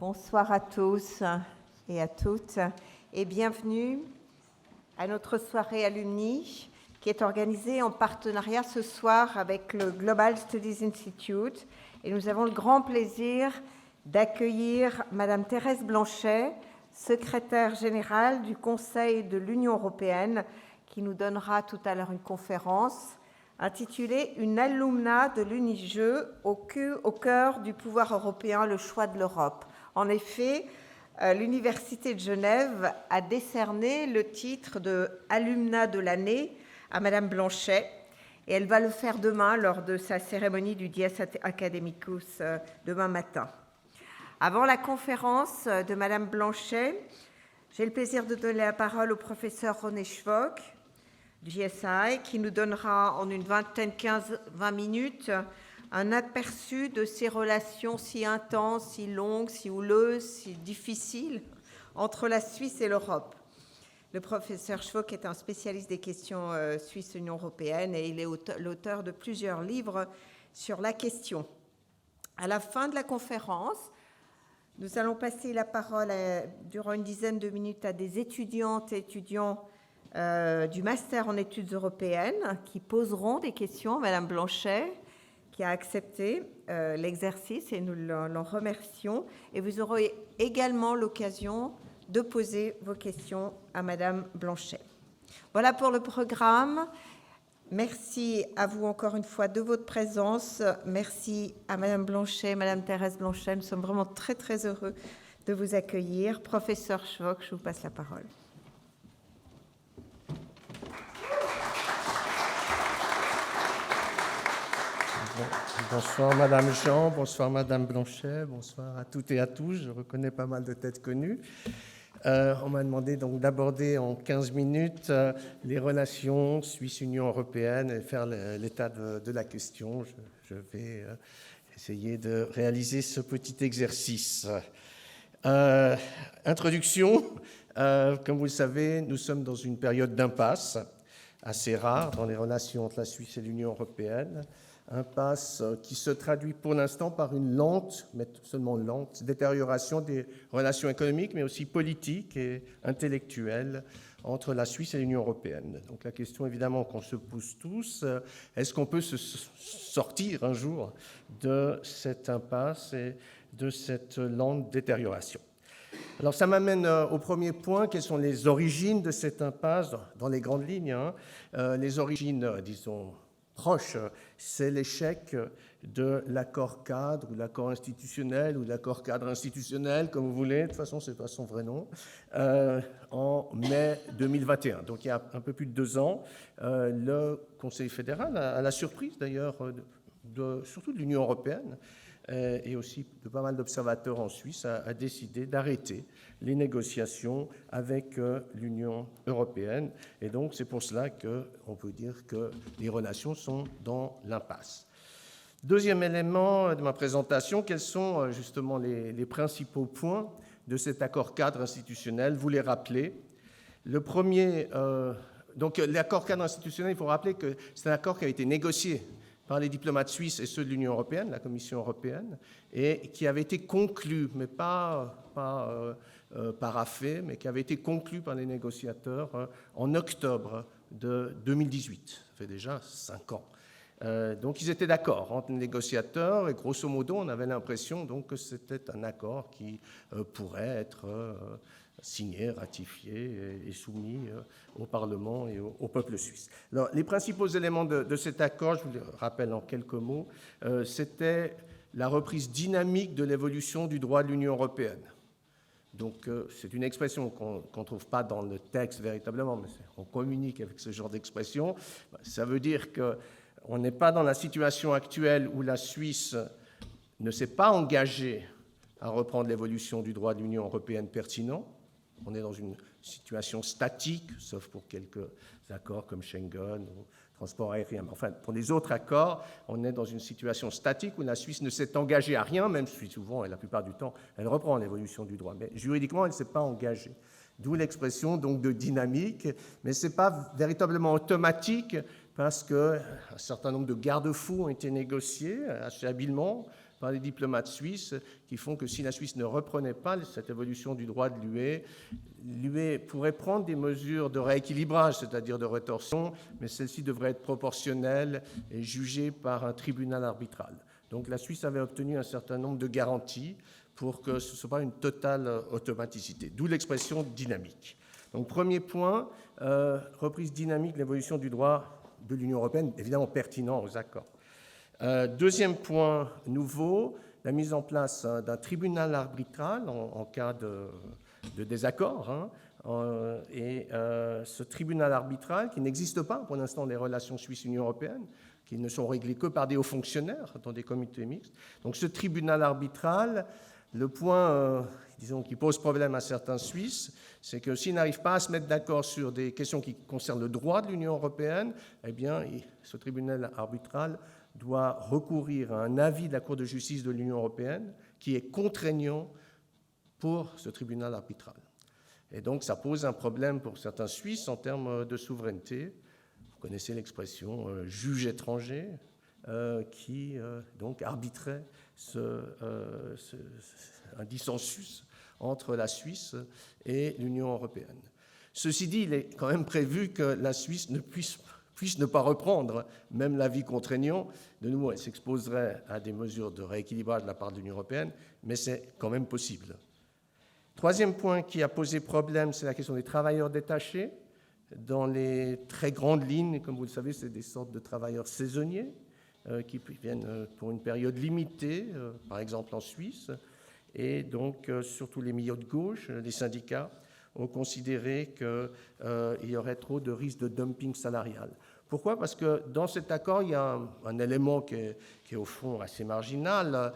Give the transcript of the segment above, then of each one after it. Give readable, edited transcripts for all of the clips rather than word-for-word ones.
Bonsoir à tous et à toutes et bienvenue à notre soirée alumni qui est organisée en partenariat ce soir avec le Global Studies Institute. Et nous avons le grand plaisir d'accueillir Madame Thérèse Blanchet, secrétaire générale du Conseil de l'Union européenne, qui nous donnera tout à l'heure une conférence intitulée « Une alumna de l'UNIJE au cœur du pouvoir européen, le choix de l'Europe ». En effet, l'Université de Genève a décerné le titre de alumna de l'année à Madame Blanchet et elle va le faire demain lors de sa cérémonie du Dies Academicus demain matin. Avant la conférence de Madame Blanchet, j'ai le plaisir de donner la parole au professeur René Schwock du JSI qui nous donnera en une vingtaine, 15-20 minutes un aperçu de ces relations si intenses, si longues, si houleuses, si difficiles entre la Suisse et l'Europe. Le professeur Schwock est un spécialiste des questions Suisse-Union européenne et il est l'auteur de plusieurs livres sur la question. À la fin de la conférence, nous allons passer la parole durant une dizaine de minutes à des étudiantes et étudiants du Master en études européennes qui poseront des questions à Madame Blanchet, qui a accepté l'exercice et nous l'en remercions. Et vous aurez également l'occasion de poser vos questions à Madame Blanchet. Voilà pour le programme. Merci à vous encore une fois de votre présence. Merci à Madame Blanchet, Madame Thérèse Blanchet. Nous sommes vraiment très, très heureux de vous accueillir. Professeur Schwock, je vous passe la parole. Bonsoir Madame Jean, bonsoir Madame Blanchet, bonsoir à toutes et à tous. Je reconnais pas mal de têtes connues. On m'a demandé donc d'aborder en 15 minutes les relations Suisse-Union européenne et faire l'état de la question. Je vais essayer de réaliser ce petit exercice. Introduction. Comme vous le savez, nous sommes dans une période d'impasse assez rare dans les relations entre la Suisse et l'Union européenne. Impasse qui se traduit pour l'instant par une lente, mais seulement lente, détérioration des relations économiques, mais aussi politiques et intellectuelles entre la Suisse et l'Union européenne. Donc la question évidemment qu'on se pose tous, est-ce qu'on peut se sortir un jour de cette impasse et de cette lente détérioration ? Alors ça m'amène au premier point, quelles sont les origines de cette impasse dans les grandes lignes, les origines, disons, proche, c'est l'échec de l'accord cadre ou l'accord institutionnel ou l'accord cadre institutionnel, comme vous voulez, de toute façon, c'est pas son vrai nom, en mai 2021. Donc il y a un peu plus de 2 ans, le Conseil fédéral, à la surprise d'ailleurs, surtout de l'Union européenne, et aussi de pas mal d'observateurs en Suisse, a décidé d'arrêter les négociations avec l'Union européenne. Et donc, c'est pour cela qu'on peut dire que les relations sont dans l'impasse. Deuxième élément de ma présentation, quels sont justement les principaux points de cet accord cadre institutionnel ? Vous les rappelez. Le premier, donc l'accord cadre institutionnel, il faut rappeler que c'est un accord qui a été négocié par les diplomates suisses et ceux de l'Union européenne, la Commission européenne, et qui avait été conclu, mais pas paraphé, mais qui avait été conclu par les négociateurs en octobre de 2018. Ça fait déjà 5 ans. Donc ils étaient d'accord entre les négociateurs et grosso modo on avait l'impression donc que c'était un accord qui pourrait être signé, ratifié et soumis au Parlement et au peuple suisse. Alors, les principaux éléments de cet accord, je vous les rappelle en quelques mots, c'était la reprise dynamique de l'évolution du droit de l'Union européenne. Donc, c'est une expression qu'on ne trouve pas dans le texte véritablement, mais on communique avec ce genre d'expression. Ça veut dire qu'on n'est pas dans la situation actuelle où la Suisse ne s'est pas engagée à reprendre l'évolution du droit de l'Union européenne pertinent. On est dans une situation statique, sauf pour quelques accords comme Schengen ou transport aérien. Enfin, pour les autres accords, on est dans une situation statique où la Suisse ne s'est engagée à rien, même si souvent, et la plupart du temps, elle reprend l'évolution du droit. Mais juridiquement, elle ne s'est pas engagée. D'où l'expression donc de dynamique, mais ce n'est pas véritablement automatique parce qu'un certain nombre de garde-fous ont été négociés assez habilement par les diplomates suisses qui font que si la Suisse ne reprenait pas cette évolution du droit de l'UE pourrait prendre des mesures de rééquilibrage, c'est-à-dire de rétorsion, mais celles-ci devraient être proportionnelles et jugées par un tribunal arbitral. Donc la Suisse avait obtenu un certain nombre de garanties pour que ce ne soit pas une totale automaticité, d'où l'expression dynamique. Donc premier point, reprise dynamique de l'évolution du droit de l'Union européenne, évidemment pertinent aux accords. Deuxième point nouveau, la mise en place d'un tribunal arbitral en cas de désaccord. Ce tribunal arbitral, qui n'existe pas pour l'instant dans les relations Suisse-Union européenne, qui ne sont réglées que par des hauts fonctionnaires dans des comités mixtes. Donc ce tribunal arbitral, le point, disons, qui pose problème à certains Suisses, c'est que s'ils n'arrivent pas à se mettre d'accord sur des questions qui concernent le droit de l'Union européenne, eh bien, ce tribunal arbitral doit recourir à un avis de la Cour de justice de l'Union européenne qui est contraignant pour ce tribunal arbitral. Et donc, ça pose un problème pour certains Suisses en termes de souveraineté. Vous connaissez l'expression juge étranger qui donc arbitrait un dissensus entre la Suisse et l'Union européenne. Ceci dit, il est quand même prévu que la Suisse ne puisse ne pas reprendre même l'avis contraignant. De nouveau, elle s'exposerait à des mesures de rééquilibrage de la part de l'Union européenne, mais c'est quand même possible. Troisième point qui a posé problème, c'est la question des travailleurs détachés. Dans les très grandes lignes, comme vous le savez, c'est des sortes de travailleurs saisonniers qui viennent pour une période limitée, par exemple en Suisse. Et donc, surtout les milieux de gauche, les syndicats, ont considéré qu'il y aurait trop de risques de dumping salarial. Pourquoi ? Parce que dans cet accord, il y a un élément qui est au fond assez marginal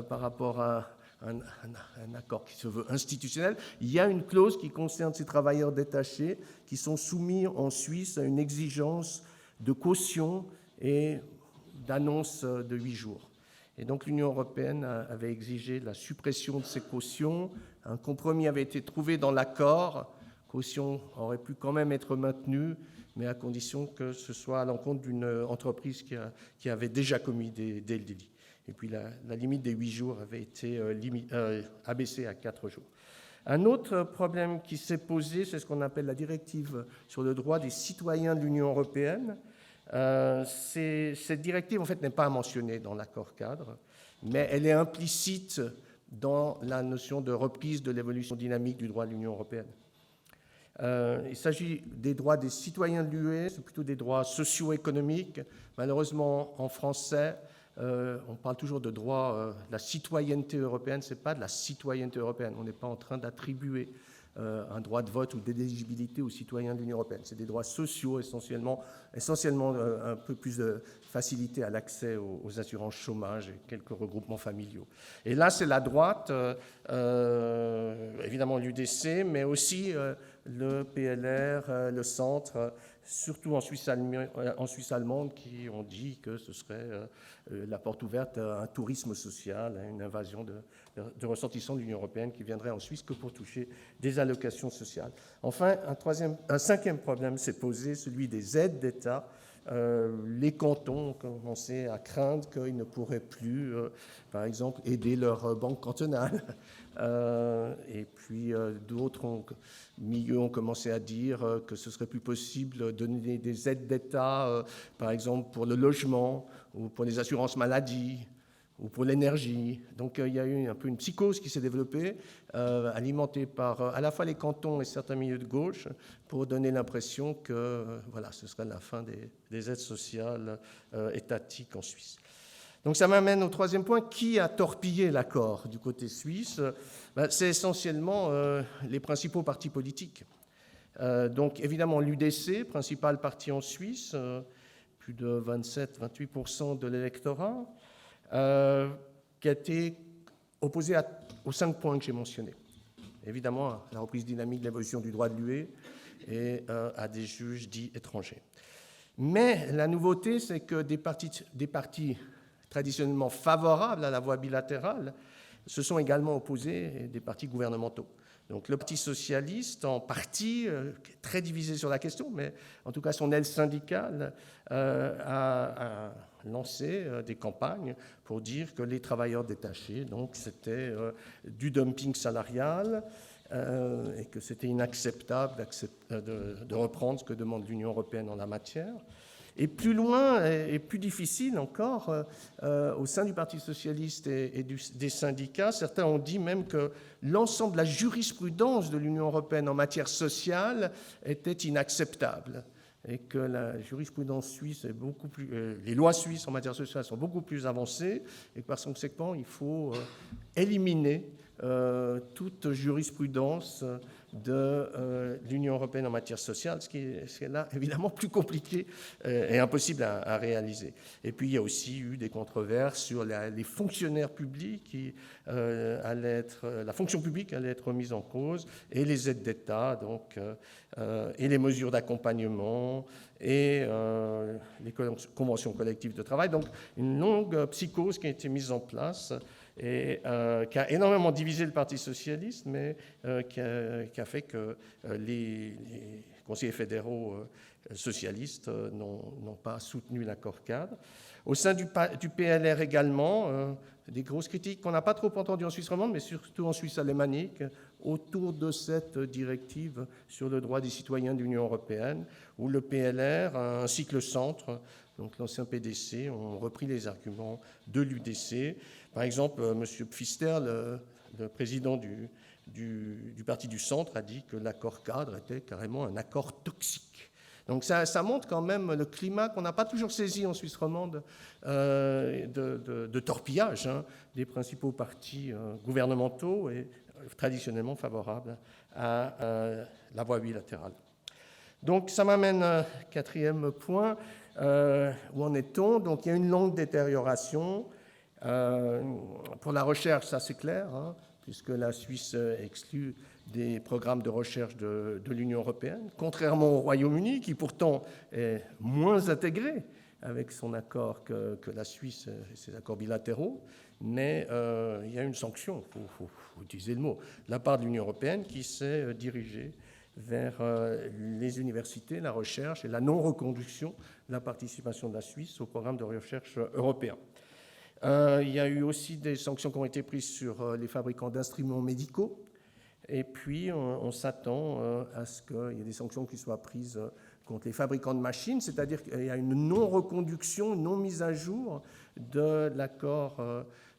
par rapport à un accord qui se veut institutionnel. Il y a une clause qui concerne ces travailleurs détachés qui sont soumis en Suisse à une exigence de caution et d'annonce de 8 jours. Et donc l'Union européenne avait exigé la suppression de ces cautions. Un compromis avait été trouvé dans l'accord. Caution aurait pu quand même être maintenue, mais à condition que ce soit à l'encontre d'une entreprise qui avait déjà commis des délits. Et puis la limite des 8 jours avait été abaissée à 4 jours. Un autre problème qui s'est posé, c'est ce qu'on appelle la directive sur le droit des citoyens de l'Union européenne. Cette directive, en fait, n'est pas mentionnée dans l'accord cadre, mais elle est implicite dans la notion de reprise de l'évolution dynamique du droit de l'Union européenne. Il s'agit des droits des citoyens de l'UE, c'est plutôt des droits socio-économiques. Malheureusement, en français, on parle toujours de droit de la citoyenneté européenne, ce n'est pas de la citoyenneté européenne. On n'est pas en train d'attribuer un droit de vote ou d'éligibilité aux citoyens de l'Union européenne. C'est des droits sociaux essentiellement un peu plus de facilité à l'accès aux assurances chômage et quelques regroupements familiaux. Et là, c'est la droite, évidemment l'UDC, mais aussi le PLR, le centre, surtout en Suisse allemande, qui ont dit que ce serait la porte ouverte à un tourisme social, à une invasion de ressortissants de l'Union européenne qui viendraient en Suisse que pour toucher des allocations sociales. Enfin, un cinquième problème s'est posé, celui des aides d'État. Les cantons ont commencé à craindre qu'ils ne pourraient plus, par exemple, aider leur banque cantonale. Et puis d'autres milieux ont commencé à dire que ce serait plus possible de donner des aides d'État, par exemple pour le logement ou pour les assurances maladie ou pour l'énergie. Donc il y a eu un peu une psychose qui s'est développée, alimentée par à la fois les cantons et certains milieux de gauche, pour donner l'impression que voilà, ce serait la fin des aides sociales étatiques en Suisse. Donc ça m'amène au troisième point. Qui a torpillé l'accord du côté suisse ? C'est essentiellement les principaux partis politiques. Donc évidemment l'UDC, principal parti en Suisse, plus de 27-28% de l'électorat, qui a été opposé aux 5 points que j'ai mentionnés. Évidemment, à la reprise dynamique de l'évolution du droit de l'UE et à des juges dits étrangers. Mais la nouveauté, c'est que des partis traditionnellement favorables à la voie bilatérale se sont également opposés, des partis gouvernementaux. Donc le Parti socialiste, en partie, qui est très divisé sur la question, mais en tout cas son aile syndicale a lancé des campagnes pour dire que les travailleurs détachés, donc c'était du dumping salarial et que c'était inacceptable de reprendre ce que demande l'Union européenne en la matière. Et plus loin et plus difficile encore, au sein du Parti socialiste et des syndicats, certains ont dit même que l'ensemble de la jurisprudence de l'Union européenne en matière sociale était inacceptable et que la jurisprudence suisse est beaucoup plus, les lois suisses en matière sociale sont beaucoup plus avancées et que par conséquent, il faut éliminer toute jurisprudence de l'Union européenne en matière sociale, ce qui est là évidemment plus compliqué et impossible à réaliser. Et puis il y a aussi eu des controverses sur les fonctionnaires publics qui la fonction publique allait être mise en cause et les aides d'État, donc et les mesures d'accompagnement et les conventions collectives de travail. Donc une longue psychose qui a été mise en place et qui a énormément divisé le Parti socialiste, mais qui a fait que les conseillers fédéraux socialistes n'ont pas soutenu l'accord cadre. Au sein du PLR également, des grosses critiques qu'on n'a pas trop entendues en Suisse romande, mais surtout en Suisse alémanique, autour de cette directive sur le droit des citoyens de l'Union européenne, où le PLR ainsi que le centre, donc l'ancien PDC, ont repris les arguments de l'UDC. Par exemple, M. Pfister, le président du Parti du Centre, a dit que l'accord cadre était carrément un accord toxique. Donc ça montre quand même le climat qu'on n'a pas toujours saisi en Suisse romande de torpillage des principaux partis gouvernementaux et traditionnellement favorables à la voie bilatérale. Donc ça m'amène à un quatrième point. Où en est-on? Donc il y a une longue détérioration. Pour la recherche, ça c'est clair, puisque la Suisse exclut des programmes de recherche de l'Union européenne, contrairement au Royaume-Uni, qui pourtant est moins intégré avec son accord que la Suisse et ses accords bilatéraux. Mais il y a une sanction, il faut utiliser le mot, de la part de l'Union européenne qui s'est dirigée vers les universités, la recherche et la non-reconduction de la participation de la Suisse au programme de recherche européen. Il y a eu aussi des sanctions qui ont été prises sur les fabricants d'instruments médicaux. Et puis, on s'attend à ce qu'il y ait des sanctions qui soient prises contre les fabricants de machines, c'est-à-dire qu'il y a une non-reconduction, une non-mise à jour de l'accord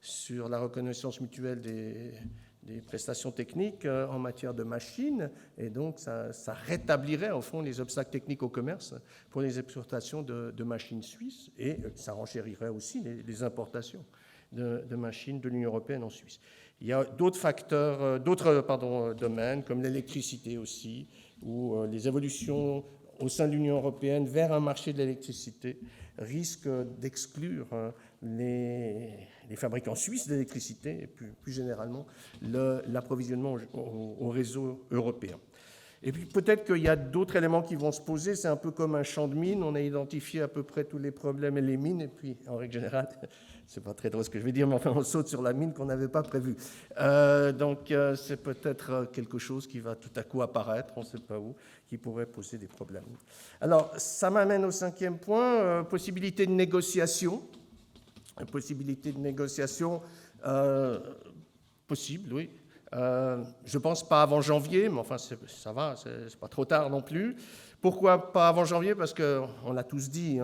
sur la reconnaissance mutuelle des prestations techniques en matière de machines, et donc ça rétablirait au fond les obstacles techniques au commerce pour les exportations de machines suisses, et ça renchérirait aussi les importations de machines de l'Union européenne en Suisse. Il y a d'autres facteurs, d'autres domaines, comme l'électricité aussi, où les évolutions au sein de l'Union européenne vers un marché de l'électricité risquent d'exclure les fabricants suisses d'électricité et plus généralement l'approvisionnement au réseau européen. Et puis peut-être qu'il y a d'autres éléments qui vont se poser, c'est un peu comme un champ de mines, on a identifié à peu près tous les problèmes et les mines, et puis en règle générale, c'est pas très drôle ce que je vais dire, mais enfin on saute sur la mine qu'on n'avait pas prévue. Donc c'est peut-être quelque chose qui va tout à coup apparaître, on ne sait pas où, qui pourrait poser des problèmes. Alors ça m'amène au cinquième point, possibilité de négociation. Possibilité de négociation possible, oui. Je ne pense pas avant janvier, mais enfin ça va, c'est pas trop tard non plus. Pourquoi pas avant janvier? Parce qu'on l'a tous dit,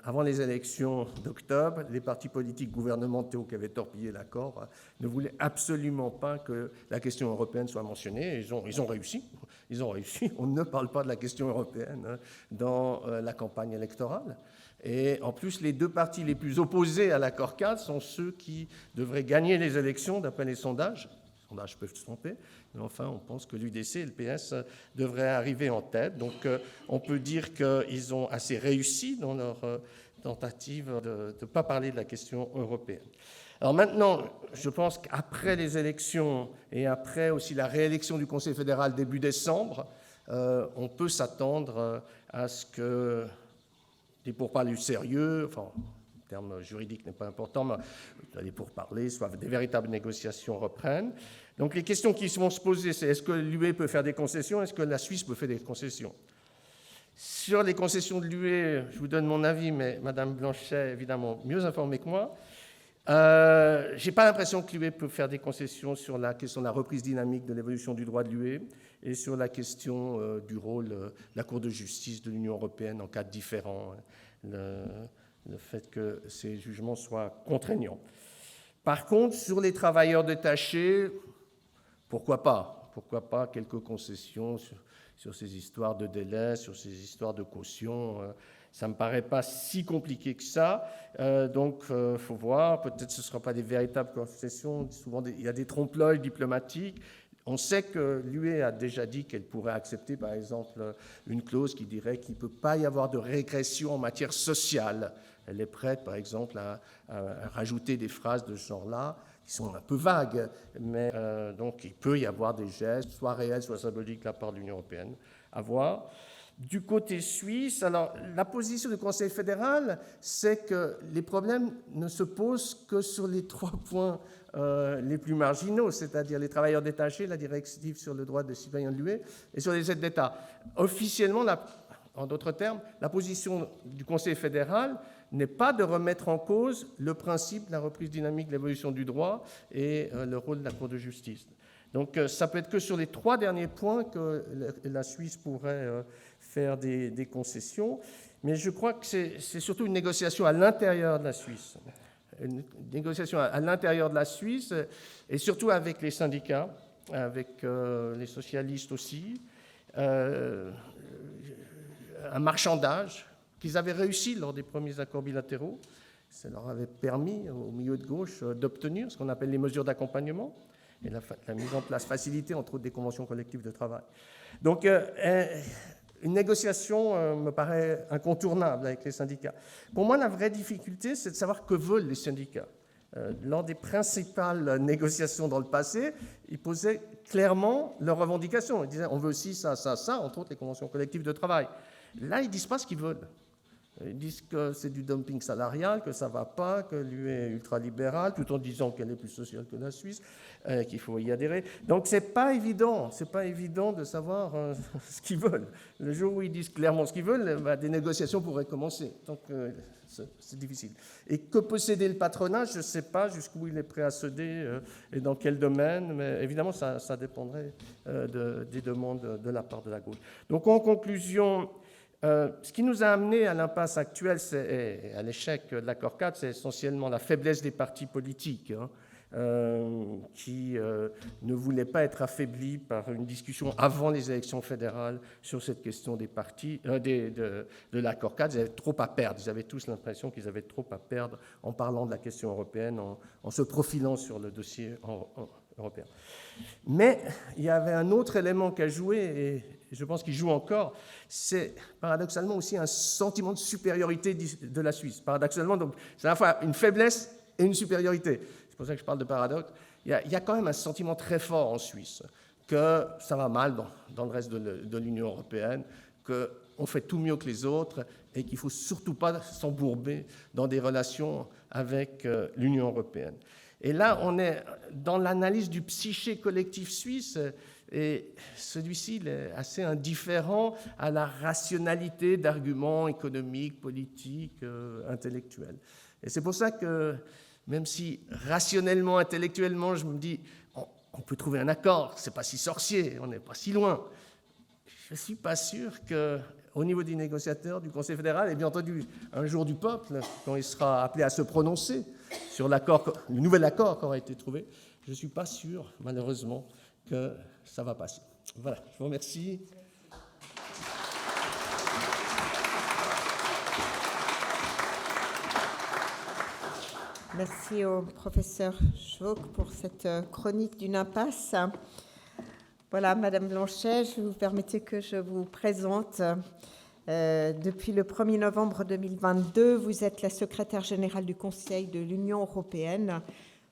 avant les élections d'octobre, les partis politiques gouvernementaux qui avaient torpillé l'accord ne voulaient absolument pas que la question européenne soit mentionnée. Ils ont réussi. Ils ont réussi. On ne parle pas de la question européenne dans la campagne électorale. Et en plus, les deux partis les plus opposés à l'accord cadre sont ceux qui devraient gagner les élections d'après les sondages. Les sondages peuvent se tromper, mais enfin, on pense que l'UDC et le PS devraient arriver en tête. Donc, on peut dire qu'ils ont assez réussi dans leur tentative de ne pas parler de la question européenne. Alors maintenant, je pense qu'après les élections et après aussi la réélection du Conseil fédéral début décembre, on peut s'attendre à ce que des pourparlers sérieux, enfin, terme juridique n'est pas important, mais les pourparlers, soit des véritables négociations reprennent. Donc les questions qui vont se poser, c'est est-ce que l'UE peut faire des concessions, est-ce que la Suisse peut faire des concessions? Sur les concessions de l'UE, je vous donne mon avis, mais Mme Blanchet est évidemment mieux informée que moi. Je n'ai pas l'impression que l'UE peut faire des concessions sur la question de la reprise dynamique de l'évolution du droit de l'UE et sur la question du rôle de la Cour de justice de l'Union européenne en cas de différend, le fait que ces jugements soient contraignants. Par contre, sur les travailleurs détachés, pourquoi pas? Pourquoi pas quelques concessions sur ces histoires de délai, sur ces histoires de caution. Ça ne me paraît pas si compliqué que ça. Donc, il faut voir. Peut-être que ce ne sera pas des véritables concessions. Souvent, il y a des trompe-l'œil diplomatiques. On sait que l'UE a déjà dit qu'elle pourrait accepter, par exemple, une clause qui dirait qu'il ne peut pas y avoir de régression en matière sociale. Elle est prête, par exemple, à rajouter des phrases de ce genre-là, qui sont un peu vagues, mais donc il peut y avoir des gestes, soit réels, soit symboliques, de la part de l'Union européenne, à voir. Du côté suisse, alors la position du Conseil fédéral, c'est que les problèmes ne se posent que sur les 3 points les plus marginaux, c'est-à-dire les travailleurs détachés, la directive sur le droit des citoyens de l'UE, et sur les aides d'État. Officiellement, en d'autres termes, la position du Conseil fédéral n'est pas de remettre en cause le principe de la reprise dynamique de l'évolution du droit et le rôle de la Cour de justice. Donc ça peut être que sur les 3 derniers points que la Suisse pourrait faire des concessions, mais je crois que c'est surtout une négociation à l'intérieur de la Suisse. Une négociation à l'intérieur de la Suisse, et surtout avec les syndicats, avec les socialistes aussi, un marchandage qu'ils avaient réussi lors des premiers accords bilatéraux. Ça leur avait permis, au milieu de gauche, d'obtenir ce qu'on appelle les mesures d'accompagnement et la mise en place facilitée, entre autres, des conventions collectives de travail. Donc, une négociation me paraît incontournable avec les syndicats. Pour moi, la vraie difficulté, c'est de savoir que veulent les syndicats. Lors des principales négociations dans le passé, ils posaient clairement leurs revendications. Ils disaient on veut ci, ça, ça, ça, entre autres les conventions collectives de travail. Là, ils ne disent pas ce qu'ils veulent. Ils disent que c'est du dumping salarial, que ça ne va pas, que l'UE est ultralibérale, tout en disant qu'elle est plus sociale que la Suisse, qu'il faut y adhérer. Donc, ce n'est pas évident de savoir ce qu'ils veulent. Le jour où ils disent clairement ce qu'ils veulent, des négociations pourraient commencer. Donc, c'est difficile. Et que peut céder le patronat, je ne sais pas jusqu'où il est prêt à céder et dans quel domaine, mais évidemment, ça dépendrait des demandes de la part de la gauche. Donc, en conclusion, ce qui nous a amené à l'impasse actuelle et à l'échec de l'accord 4, c'est essentiellement la faiblesse des partis politiques qui ne voulaient pas être affaiblis par une discussion avant les élections fédérales sur cette question des partis, de l'accord 4. Ils avaient trop à perdre. Ils avaient tous l'impression qu'ils avaient trop à perdre en parlant de la question européenne, en se profilant sur le dossier européen. Mais il y avait un autre élément qui a joué, et je pense qu'il joue encore, c'est paradoxalement aussi un sentiment de supériorité de la Suisse. Paradoxalement, donc, c'est à la fois une faiblesse et une supériorité. C'est pour ça que je parle de paradoxe. Il y a quand même un sentiment très fort en Suisse que ça va mal dans le reste de l'Union européenne, qu'on fait tout mieux que les autres et qu'il ne faut surtout pas s'embourber dans des relations avec l'Union européenne. Et là, on est dans l'analyse du psyché collectif suisse, et celui-ci est assez indifférent à la rationalité d'arguments économiques, politiques, intellectuels. Et c'est pour ça que, même si rationnellement, intellectuellement, je me dis, on peut trouver un accord, c'est pas si sorcier, on n'est pas si loin, je ne suis pas sûr qu'au niveau des négociateurs du Conseil fédéral, et bien entendu un jour du peuple, quand il sera appelé à se prononcer sur le nouvel accord qui aura été trouvé, je ne suis pas sûr, malheureusement, que ça va passer. Voilà, je vous remercie. Merci au professeur Schwok pour cette chronique d'une impasse. Voilà, Madame Blanchet, je vous permettez que je vous présente. Depuis le 1er novembre 2022, vous êtes la secrétaire générale du Conseil de l'Union européenne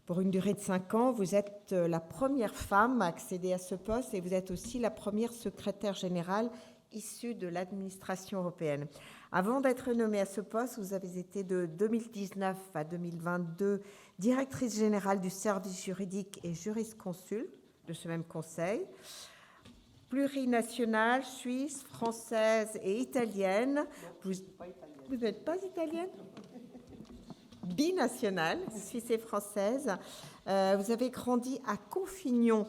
pour une durée de 5 ans. Vous êtes la première femme à accéder à ce poste et vous êtes aussi la première secrétaire générale issus de l'administration européenne. Avant d'être nommée à ce poste, vous avez été de 2019 à 2022 directrice générale du service juridique et jurisconsulte de ce même conseil. Plurinationale, suisse, française et italienne. Vous n'êtes pas italienne? Binationale, suisse et française. Vous avez grandi à Confignon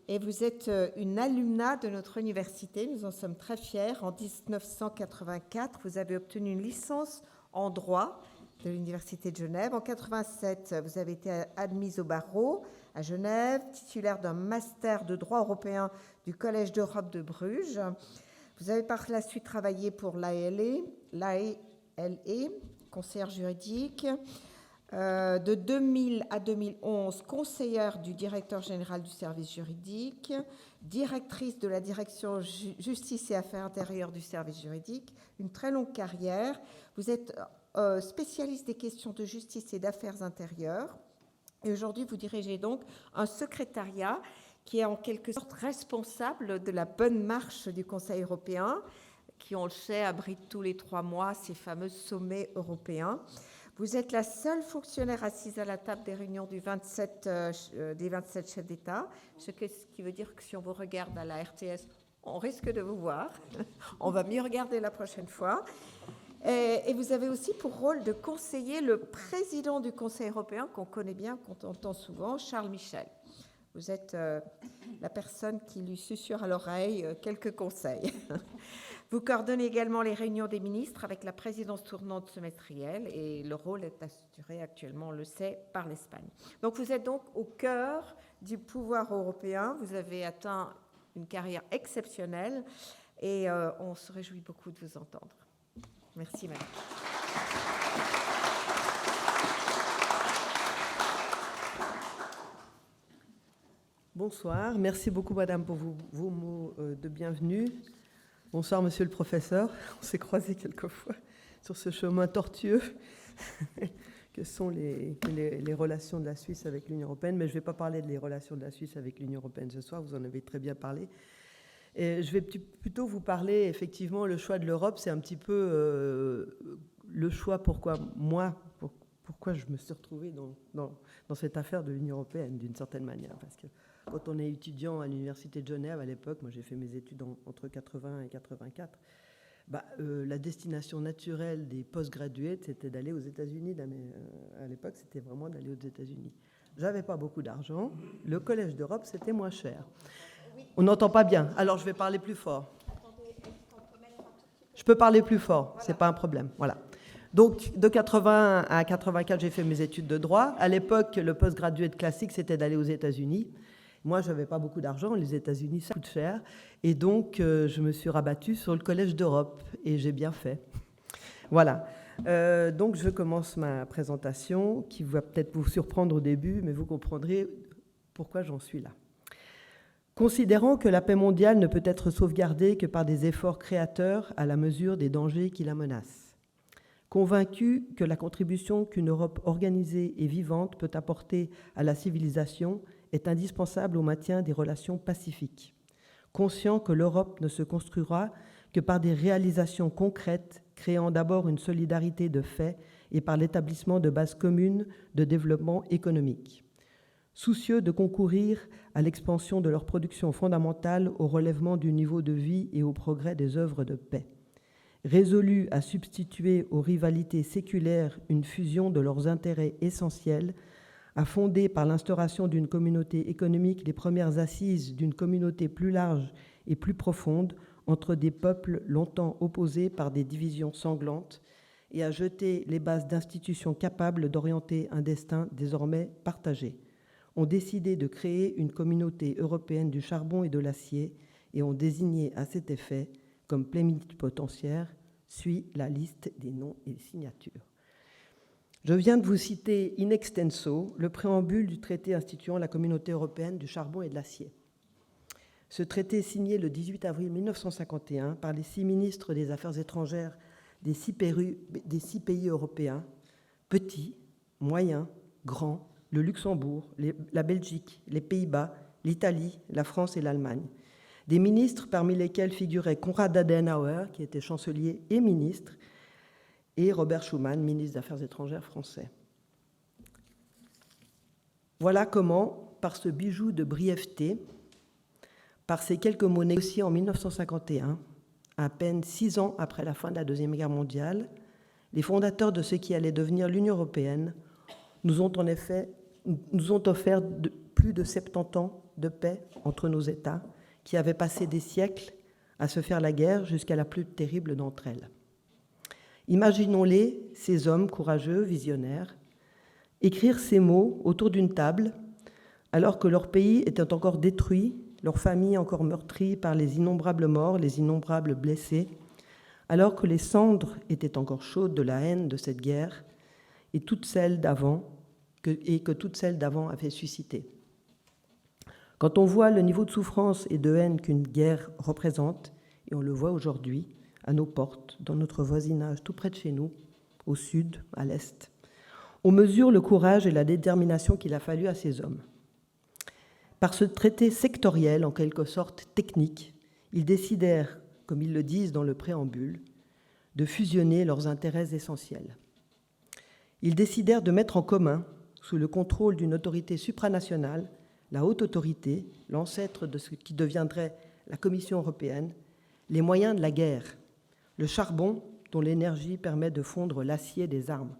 et vous êtes une alumna de notre université. Nous en sommes très fiers. En 1984, vous avez obtenu une licence en droit de l'Université de Genève. En 1987, vous avez été admise au barreau à Genève, titulaire d'un master de droit européen du Collège d'Europe de Bruges. Vous avez par la suite travaillé pour l'ALE, conseillère juridique. De 2000 à 2011, conseillère du directeur général du service juridique, directrice de la direction justice et affaires intérieures du service juridique, une très longue carrière. Vous êtes spécialiste des questions de justice et d'affaires intérieures. Et aujourd'hui, vous dirigez donc un secrétariat qui est en quelque sorte responsable de la bonne marche du Conseil européen, qui, on le sait, abrite tous les 3 mois ces fameux sommets européens. Vous êtes la seule fonctionnaire assise à la table des réunions des 27 chefs d'État, ce qui veut dire que si on vous regarde à la RTS, on risque de vous voir. On va mieux regarder la prochaine fois. Et vous avez aussi pour rôle de conseiller le président du Conseil européen, qu'on connaît bien, qu'on entend souvent, Charles Michel. Vous êtes la personne qui lui susurre à l'oreille quelques conseils. Vous coordonnez également les réunions des ministres avec la présidence tournante semestrielle et le rôle est assuré actuellement, on le sait, par l'Espagne. Donc vous êtes donc au cœur du pouvoir européen. Vous avez atteint une carrière exceptionnelle et on se réjouit beaucoup de vous entendre. Merci, madame. Bonsoir, merci beaucoup madame pour vos mots de bienvenue. Bonsoir monsieur le professeur, on s'est croisés quelquefois sur ce chemin tortueux que sont les relations de la Suisse avec l'Union européenne, mais je ne vais pas parler des relations de la Suisse avec l'Union européenne ce soir, vous en avez très bien parlé. Et je vais plutôt vous parler, effectivement, le choix de l'Europe, c'est un petit peu le choix pourquoi je me suis retrouvée dans cette affaire de l'Union européenne, d'une certaine manière, parce que quand on est étudiant à l'Université de Genève, à l'époque, moi j'ai fait mes études entre 80 et 84, la destination naturelle des post-graduates, c'était d'aller aux États-Unis. À l'époque, c'était vraiment d'aller aux États-Unis. J'avais pas beaucoup d'argent. Le Collège d'Europe, c'était moins cher. On n'entend pas bien, alors je vais parler plus fort. Je peux parler plus fort, c'est pas un problème. Voilà. Donc, de 80 à 84, j'ai fait mes études de droit. À l'époque, le post-graduate classique, c'était d'aller aux États-Unis. Moi, je n'avais pas beaucoup d'argent. Les États-Unis, ça coûte cher. Et donc, je me suis rabattue sur le Collège d'Europe. Et j'ai bien fait. Voilà. Donc, je commence ma présentation, qui va peut-être vous surprendre au début, mais vous comprendrez pourquoi j'en suis là. Considérant que la paix mondiale ne peut être sauvegardée que par des efforts créateurs à la mesure des dangers qui la menacent. Convaincu que la contribution qu'une Europe organisée et vivante peut apporter à la civilisation est indispensable au maintien des relations pacifiques. Conscient que l'Europe ne se construira que par des réalisations concrètes, créant d'abord une solidarité de fait et par l'établissement de bases communes de développement économique. Soucieux de concourir à l'expansion de leur production fondamentale, au relèvement du niveau de vie et au progrès des œuvres de paix. Résolus à substituer aux rivalités séculaires une fusion de leurs intérêts essentiels, à fonder par l'instauration d'une communauté économique les premières assises d'une communauté plus large et plus profonde entre des peuples longtemps opposés par des divisions sanglantes, et à jeter les bases d'institutions capables d'orienter un destin désormais partagé. Ont décidé de créer une communauté européenne du charbon et de l'acier et ont désigné à cet effet comme plénipotentiaire, suit la liste des noms et des signatures. Je viens de vous citer in extenso le préambule du traité instituant la communauté européenne du charbon et de l'acier. Ce traité est signé le 18 avril 1951 par les 6 ministres des Affaires étrangères des 6 pays européens, petits, moyens, grands, le Luxembourg, la Belgique, les Pays-Bas, l'Italie, la France et l'Allemagne. Des ministres parmi lesquels figuraient Konrad Adenauer, qui était chancelier et ministre, et Robert Schuman, ministre des Affaires étrangères français. Voilà comment, par ce bijou de brièveté, par ces quelques mots négociés en 1951, à peine 6 ans après la fin de la Deuxième Guerre mondiale, les fondateurs de ce qui allait devenir l'Union européenne nous ont offert plus de 70 ans de paix entre nos États, qui avaient passé des siècles à se faire la guerre jusqu'à la plus terrible d'entre elles. Imaginons-les, ces hommes courageux, visionnaires, écrire ces mots autour d'une table, alors que leur pays était encore détruit, leur famille encore meurtrie par les innombrables morts, les innombrables blessés, alors que les cendres étaient encore chaudes de la haine de cette guerre et que toutes celles d'avant avaient suscité. Quand on voit le niveau de souffrance et de haine qu'une guerre représente, et on le voit aujourd'hui, à nos portes, dans notre voisinage, tout près de chez nous, au sud, à l'est, on mesure le courage et la détermination qu'il a fallu à ces hommes. Par ce traité sectoriel, en quelque sorte technique, ils décidèrent, comme ils le disent dans le préambule, de fusionner leurs intérêts essentiels. Ils décidèrent de mettre en commun, sous le contrôle d'une autorité supranationale, la haute autorité, l'ancêtre de ce qui deviendrait la Commission européenne, les moyens de la guerre, le charbon dont l'énergie permet de fondre l'acier des armes.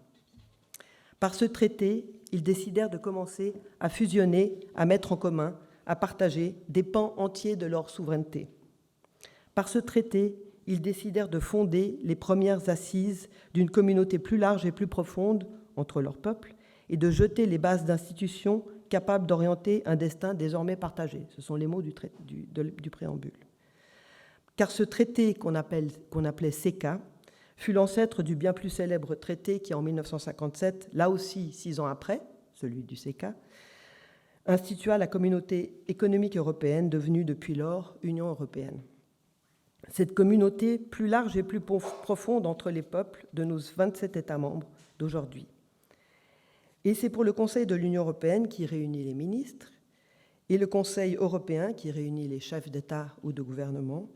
Par ce traité, ils décidèrent de commencer à fusionner, à mettre en commun, à partager des pans entiers de leur souveraineté. Par ce traité, ils décidèrent de fonder les premières assises d'une communauté plus large et plus profonde entre leurs peuples et de jeter les bases d'institutions capables d'orienter un destin désormais partagé. Ce sont les mots du préambule. Car ce traité qu'on appelait CECA fut l'ancêtre du bien plus célèbre traité qui, en 1957, là aussi 6 ans après, celui du CECA, institua la communauté économique européenne devenue depuis lors Union européenne. Cette communauté plus large et plus profonde entre les peuples de nos 27 États membres d'aujourd'hui. Et c'est pour le Conseil de l'Union européenne qui réunit les ministres et le Conseil européen qui réunit les chefs d'État ou de gouvernement,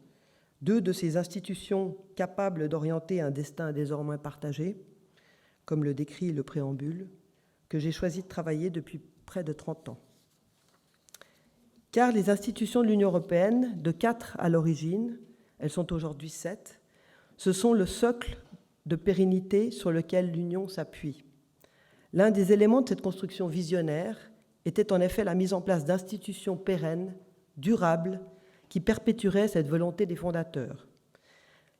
2 de ces institutions capables d'orienter un destin désormais partagé, comme le décrit le préambule, que j'ai choisi de travailler depuis près de 30 ans. Car les institutions de l'Union européenne, de 4 à l'origine, elles sont aujourd'hui 7, ce sont le socle de pérennité sur lequel l'Union s'appuie. L'un des éléments de cette construction visionnaire était en effet la mise en place d'institutions pérennes, durables, qui perpétueraient cette volonté des fondateurs.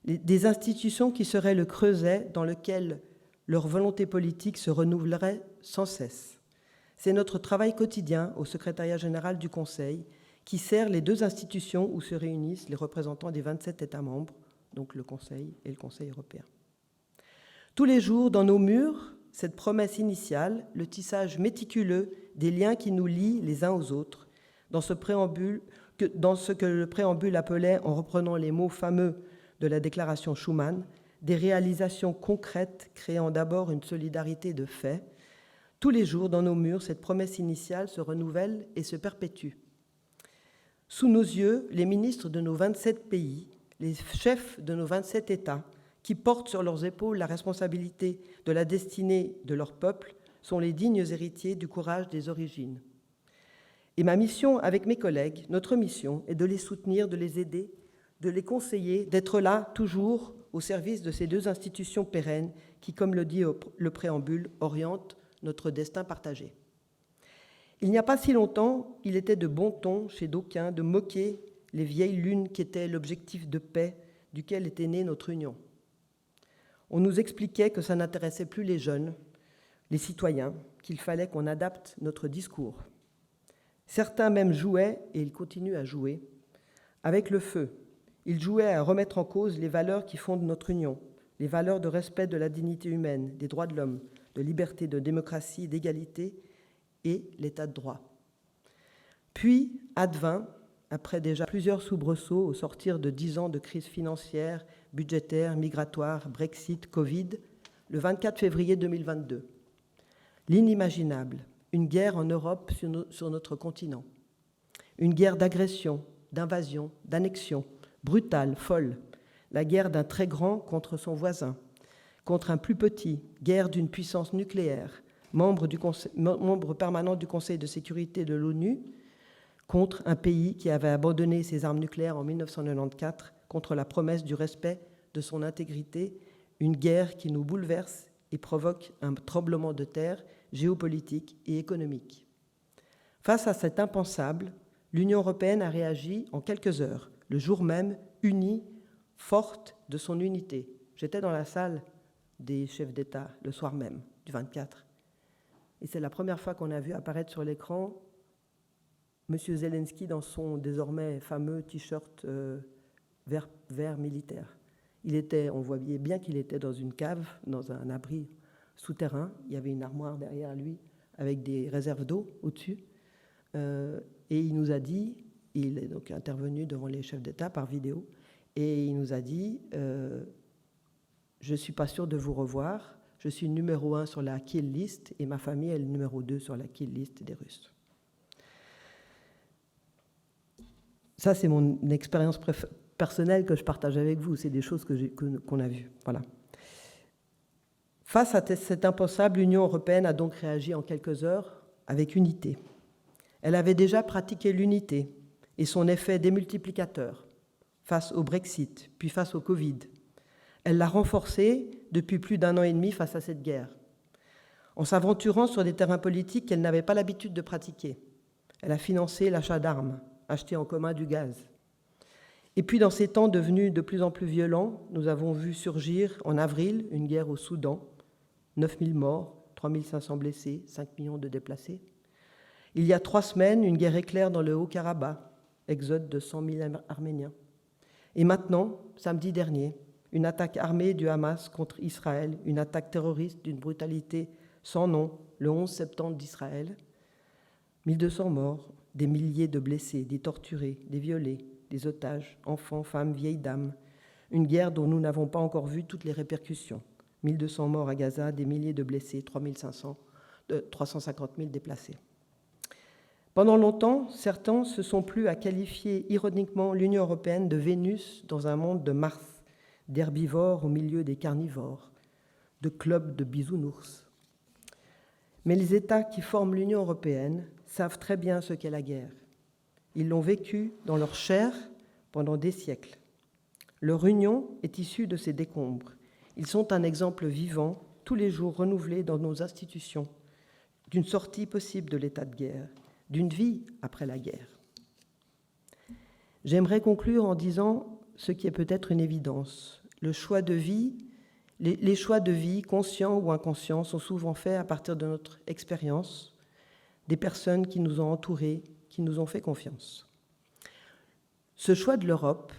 Des institutions qui seraient le creuset dans lequel leur volonté politique se renouvellerait sans cesse. C'est notre travail quotidien au secrétariat général du Conseil qui sert les 2 institutions où se réunissent les représentants des 27 États membres, donc le Conseil et le Conseil européen. Tous les jours, dans nos murs, cette promesse initiale, le tissage méticuleux des liens qui nous lient les uns aux autres, dans ce que le préambule appelait, en reprenant les mots fameux de la déclaration Schuman, des réalisations concrètes créant d'abord une solidarité de fait. Tous les jours, dans nos murs, cette promesse initiale se renouvelle et se perpétue. Sous nos yeux, les ministres de nos 27 pays, les chefs de nos 27 États, qui portent sur leurs épaules la responsabilité de la destinée de leur peuple, sont les dignes héritiers du courage des origines. Et ma mission avec mes collègues, notre mission, est de les soutenir, de les aider, de les conseiller, d'être là toujours au service de ces 2 institutions pérennes qui, comme le dit le préambule, orientent notre destin partagé. Il n'y a pas si longtemps, il était de bon ton chez d'aucuns de moquer les vieilles lunes qui étaient l'objectif de paix duquel était née notre union. On nous expliquait que ça n'intéressait plus les jeunes, les citoyens, qu'il fallait qu'on adapte notre discours. Certains même jouaient, et ils continuent à jouer, avec le feu. Ils jouaient à remettre en cause les valeurs qui fondent notre union, les valeurs de respect de la dignité humaine, des droits de l'homme, de liberté, de démocratie, d'égalité et l'état de droit. Puis advint, après déjà plusieurs soubresauts au sortir de 10 ans de crise financière, budgétaire, migratoire, Brexit, Covid, le 24 février 2022. L'inimaginable, une guerre en Europe sur notre continent. Une guerre d'agression, d'invasion, d'annexion, brutale, folle, la guerre d'un très grand contre son voisin, contre un plus petit, guerre d'une puissance nucléaire, membre permanent du Conseil de sécurité de l'ONU, contre un pays qui avait abandonné ses armes nucléaires en 1994 contre la promesse du respect de son intégrité, une guerre qui nous bouleverse et provoque un tremblement de terre géopolitique et économique. Face à cet impensable, l'Union européenne a réagi en quelques heures, le jour même, unie, forte de son unité. J'étais dans la salle des chefs d'État le soir même, du 24. Et c'est la première fois qu'on a vu apparaître sur l'écran M. Zelensky dans son désormais fameux t-shirt vert militaire. On voyait bien qu'il était dans une cave, dans un abri souterrain. Il y avait une armoire derrière lui avec des réserves d'eau au-dessus. Et il nous a dit, il est donc intervenu devant les chefs d'État par vidéo, et il nous a dit je ne suis pas sûr de vous revoir, je suis numéro 1 sur la kill list et ma famille est le numéro 2 sur la kill list des Russes. Ça, c'est mon expérience personnelle que je partage avec vous, c'est des choses qu'on a vues. Voilà. Face à cet impensable, l'Union européenne a donc réagi en quelques heures avec unité. Elle avait déjà pratiqué l'unité et son effet démultiplicateur face au Brexit, puis face au Covid. Elle l'a renforcée depuis plus d'1 an et demi face à cette guerre, en s'aventurant sur des terrains politiques qu'elle n'avait pas l'habitude de pratiquer. Elle a financé l'achat d'armes, acheté en commun du gaz. Et puis, dans ces temps devenus de plus en plus violents, nous avons vu surgir en avril une guerre au Soudan, 9000 morts, 3500 blessés, 5 millions de déplacés. Il y a 3 semaines, une guerre éclair dans le Haut-Karabakh, exode de 100 000 Arméniens. Et maintenant, samedi dernier, une attaque armée du Hamas contre Israël, une attaque terroriste d'une brutalité sans nom, le 11 septembre d'Israël. 1200 morts, des milliers de blessés, des torturés, des violés, des otages, enfants, femmes, vieilles dames. Une guerre dont nous n'avons pas encore vu toutes les répercussions. 1200 morts à Gaza, des milliers de blessés, 350 000 déplacés. Pendant longtemps, certains se sont plu à qualifier ironiquement l'Union européenne de Vénus dans un monde de Mars, d'herbivores au milieu des carnivores, de clubs de bisounours. Mais les États qui forment l'Union européenne savent très bien ce qu'est la guerre. Ils l'ont vécue dans leur chair pendant des siècles. Leur union est issue de ces décombres. Ils sont un exemple vivant, tous les jours renouvelé dans nos institutions, d'une sortie possible de l'état de guerre, d'une vie après la guerre. J'aimerais conclure en disant ce qui est peut-être une évidence. Le choix de vie, les choix de vie, conscients ou inconscients, sont souvent faits à partir de notre expérience, des personnes qui nous ont entourés, qui nous ont fait confiance. Ce choix de l'Europe,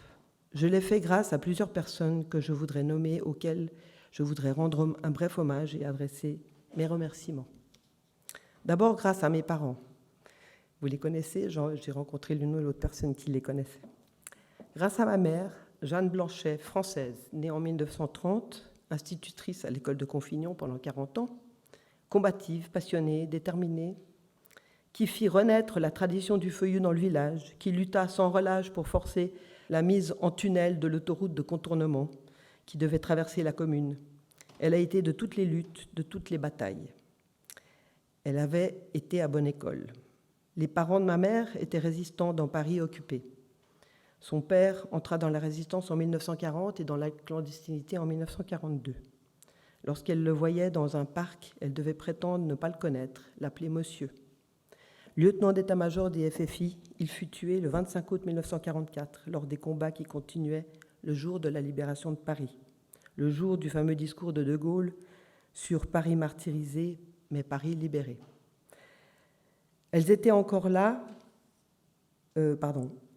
je l'ai fait grâce à plusieurs personnes que je voudrais nommer, auxquelles je voudrais rendre un bref hommage et adresser mes remerciements. D'abord, grâce à mes parents. Vous les connaissez, j'ai rencontré l'une ou l'autre personne qui les connaissait. Grâce à ma mère, Jeanne Blanchet, française, née en 1930, institutrice à l'école de Confignon pendant 40 ans, combative, passionnée, déterminée, qui fit renaître la tradition du feuillu dans le village, qui lutta sans relâche pour forcer la mise en tunnel de l'autoroute de contournement qui devait traverser la commune. Elle a été de toutes les luttes, de toutes les batailles. Elle avait été à bonne école. Les parents de ma mère étaient résistants dans Paris occupé. Son père entra dans la résistance en 1940 et dans la clandestinité en 1942. Lorsqu'elle le voyait dans un parc, elle devait prétendre ne pas le connaître, l'appeler monsieur. Lieutenant d'état-major des FFI, il fut tué le 25 août 1944 lors des combats qui continuaient le jour de la libération de Paris, le jour du fameux discours de De Gaulle sur Paris martyrisé, mais Paris libéré. Elles étaient encore là,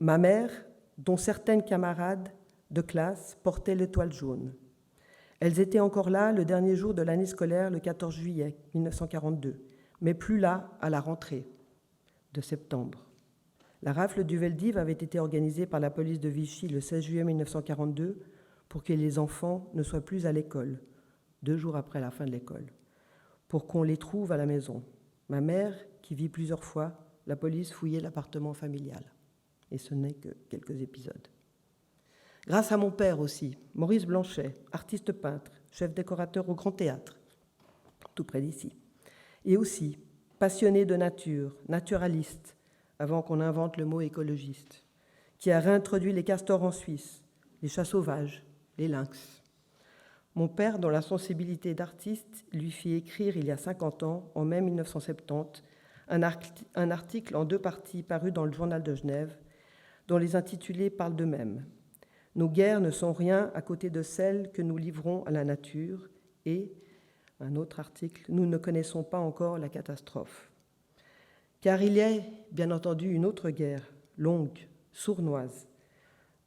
ma mère, dont certaines camarades de classe portaient l'étoile jaune. Elles étaient encore là le dernier jour de l'année scolaire, le 14 juillet 1942, mais plus là à la rentrée de septembre. La rafle du Veldiv avait été organisée par la police de Vichy le 16 juillet 1942 pour que les enfants ne soient plus à l'école, 2 jours après la fin de l'école, pour qu'on les trouve à la maison. Ma mère, qui vit plusieurs fois, la police fouillait l'appartement familial. Et ce n'est que quelques épisodes. Grâce à mon père aussi, Maurice Blanchet, artiste peintre, chef décorateur au Grand Théâtre, tout près d'ici, et aussi passionné de nature, naturaliste, avant qu'on invente le mot écologiste, qui a réintroduit les castors en Suisse, les chats sauvages, les lynx. Mon père, dont la sensibilité d'artiste lui fit écrire il y a 50 ans, en mai 1970, un article en 2 parties paru dans le Journal de Genève, dont les intitulés parlent d'eux-mêmes. Nos guerres ne sont rien à côté de celles que nous livrons à la nature et, un autre article, nous ne connaissons pas encore la catastrophe. Car il y a, bien entendu, une autre guerre, longue, sournoise,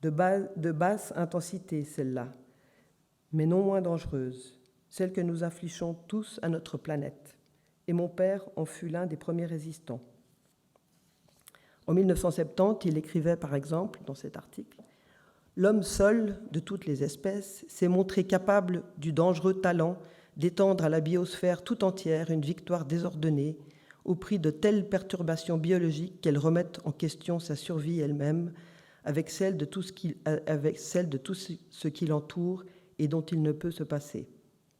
de basse intensité, celle-là, mais non moins dangereuse, celle que nous infligeons tous à notre planète. Et mon père en fut l'un des premiers résistants. En 1970, il écrivait par exemple, dans cet article, « L'homme seul, de toutes les espèces, s'est montré capable du dangereux talent d'étendre à la biosphère tout entière une victoire désordonnée au prix de telles perturbations biologiques qu'elles remettent en question sa survie elle-même avec celle de tout ce qui l'entoure et dont il ne peut se passer. »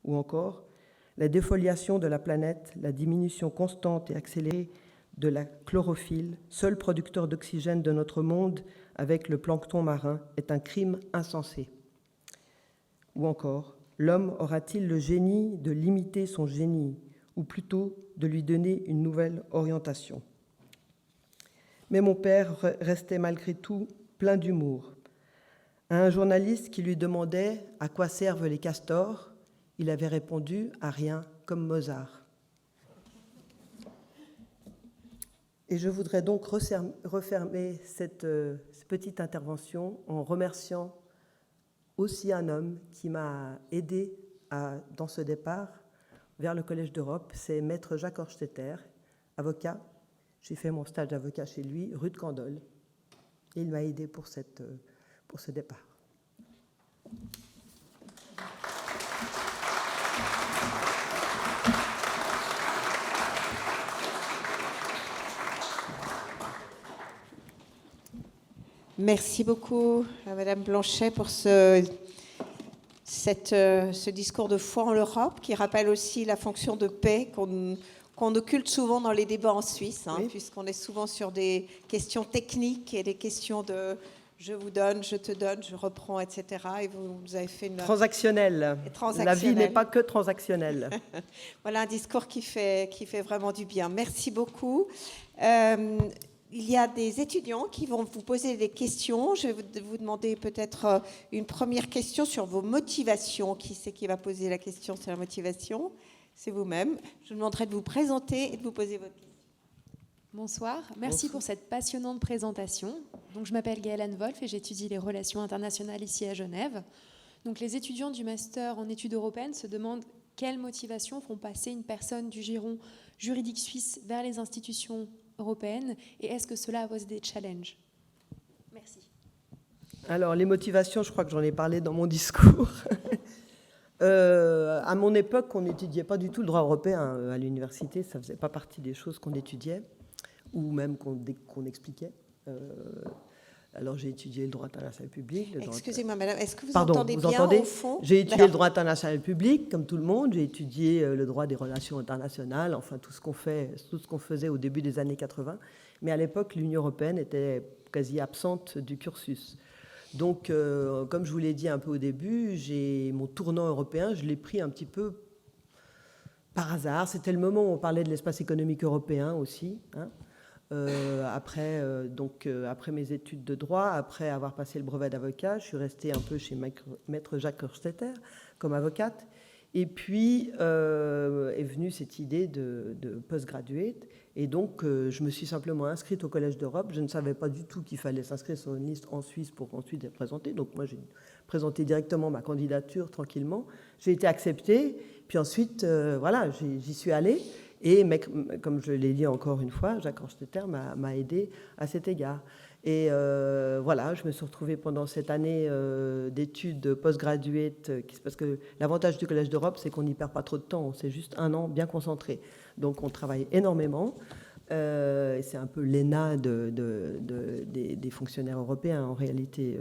Ou encore, « La défoliation de la planète, la diminution constante et accélérée de la chlorophylle, seul producteur d'oxygène de notre monde avec le plancton marin, est un crime insensé. » Ou encore, « L'homme aura-t-il le génie de limiter son génie, ou plutôt de lui donner une nouvelle orientation ?» Mais mon père restait malgré tout plein d'humour. À un journaliste qui lui demandait « À quoi servent les castors ?», il avait répondu « À rien, comme Mozart ». Et je voudrais donc refermer cette petite intervention en remerciant aussi un homme qui m'a aidé dans ce départ vers le Collège d'Europe, c'est Maître Jacques Horstetter, avocat. J'ai fait mon stage d'avocat chez lui, rue de Candolle. Et il m'a aidé pour ce départ. Merci beaucoup à Madame Blanchet pour ce discours de foi en l'Europe qui rappelle aussi la fonction de paix qu'on occulte souvent dans les débats en Suisse, oui. Puisqu'on est souvent sur des questions techniques et des questions de je vous donne, je te donne, je reprends, etc. Et vous avez fait une... Transactionnel. La vie n'est pas que transactionnelle. Voilà un discours qui fait vraiment du bien. Merci beaucoup. Il y a des étudiants qui vont vous poser des questions. Je vais vous demander peut-être une première question sur vos motivations. Qui c'est qui va poser la question sur la motivation ? C'est vous-même. Je vous demanderai de vous présenter et de vous poser votre question. Bonsoir. Merci pour cette passionnante présentation. Donc, je m'appelle Gaëlane Wolf et j'étudie les relations internationales ici à Genève. Donc, les étudiants du master en études européennes se demandent quelles motivations font passer une personne du giron juridique suisse vers les institutions européenne, et est-ce que cela pose des challenges ? Merci. Alors, les motivations, je crois que j'en ai parlé dans mon discours. À mon époque, on n'étudiait pas du tout le droit européen à l'université, ça ne faisait pas partie des choses qu'on étudiait, ou même qu'on expliquait. Alors, j'ai étudié le droit international public. Excusez-moi, madame, est-ce que vous entendez bien au fond ? J'ai étudié le droit international public, comme tout le monde. J'ai étudié le droit des relations internationales, enfin tout ce qu'on faisait au début des années 80. Mais à l'époque, l'Union européenne était quasi absente du cursus. Donc, comme je vous l'ai dit un peu au début, mon tournant européen, je l'ai pris un petit peu par hasard. C'était le moment où on parlait de l'espace économique européen aussi, hein. Après mes études de droit, après avoir passé le brevet d'avocat, je suis restée un peu chez Maître Jacques Horstetter comme avocate. Et puis est venue cette idée de postgraduate. Et donc, je me suis simplement inscrite au Collège d'Europe. Je ne savais pas du tout qu'il fallait s'inscrire sur une liste en Suisse pour ensuite être présentée. Donc, moi, j'ai présenté directement ma candidature tranquillement. J'ai été acceptée. Puis ensuite, voilà, j'y suis allée. Et comme je l'ai dit encore une fois, Jacques Horstetter m'a aidé à cet égard. Et voilà, je me suis retrouvée pendant cette année d'études postgraduate, parce que l'avantage du Collège d'Europe, c'est qu'on n'y perd pas trop de temps, c'est juste un an bien concentré. Donc on travaille énormément. C'est un peu l'ENA des fonctionnaires européens, en réalité,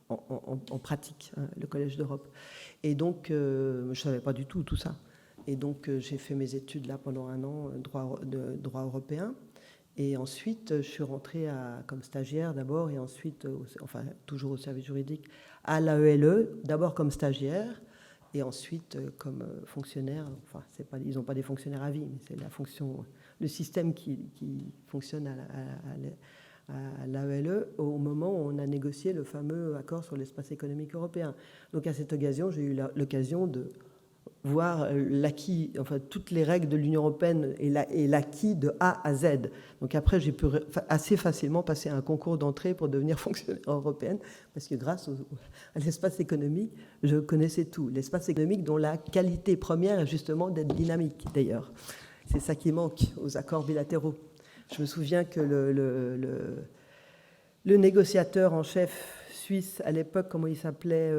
en pratique, hein, le Collège d'Europe. Et donc, je ne savais pas du tout ça. Et donc, j'ai fait mes études là pendant un an, de droit européen. Et ensuite, je suis rentrée comme stagiaire d'abord, et ensuite, toujours au service juridique, à l'AELE, d'abord comme stagiaire, et ensuite comme fonctionnaire. Enfin, ils n'ont pas des fonctionnaires à vie, mais c'est le système qui fonctionne à l'AELE au moment où on a négocié le fameux accord sur l'espace économique européen. Donc, à cette occasion, j'ai eu l'occasion de voir l'acquis, enfin toutes les règles de l'Union européenne et l'acquis de A à Z. Donc après, j'ai pu assez facilement passer un concours d'entrée pour devenir fonctionnaire européenne, parce que grâce à l'espace économique, je connaissais tout. L'espace économique dont la qualité première est justement d'être dynamique, d'ailleurs. C'est ça qui manque aux accords bilatéraux. Je me souviens que le négociateur en chef suisse à l'époque, comment il s'appelait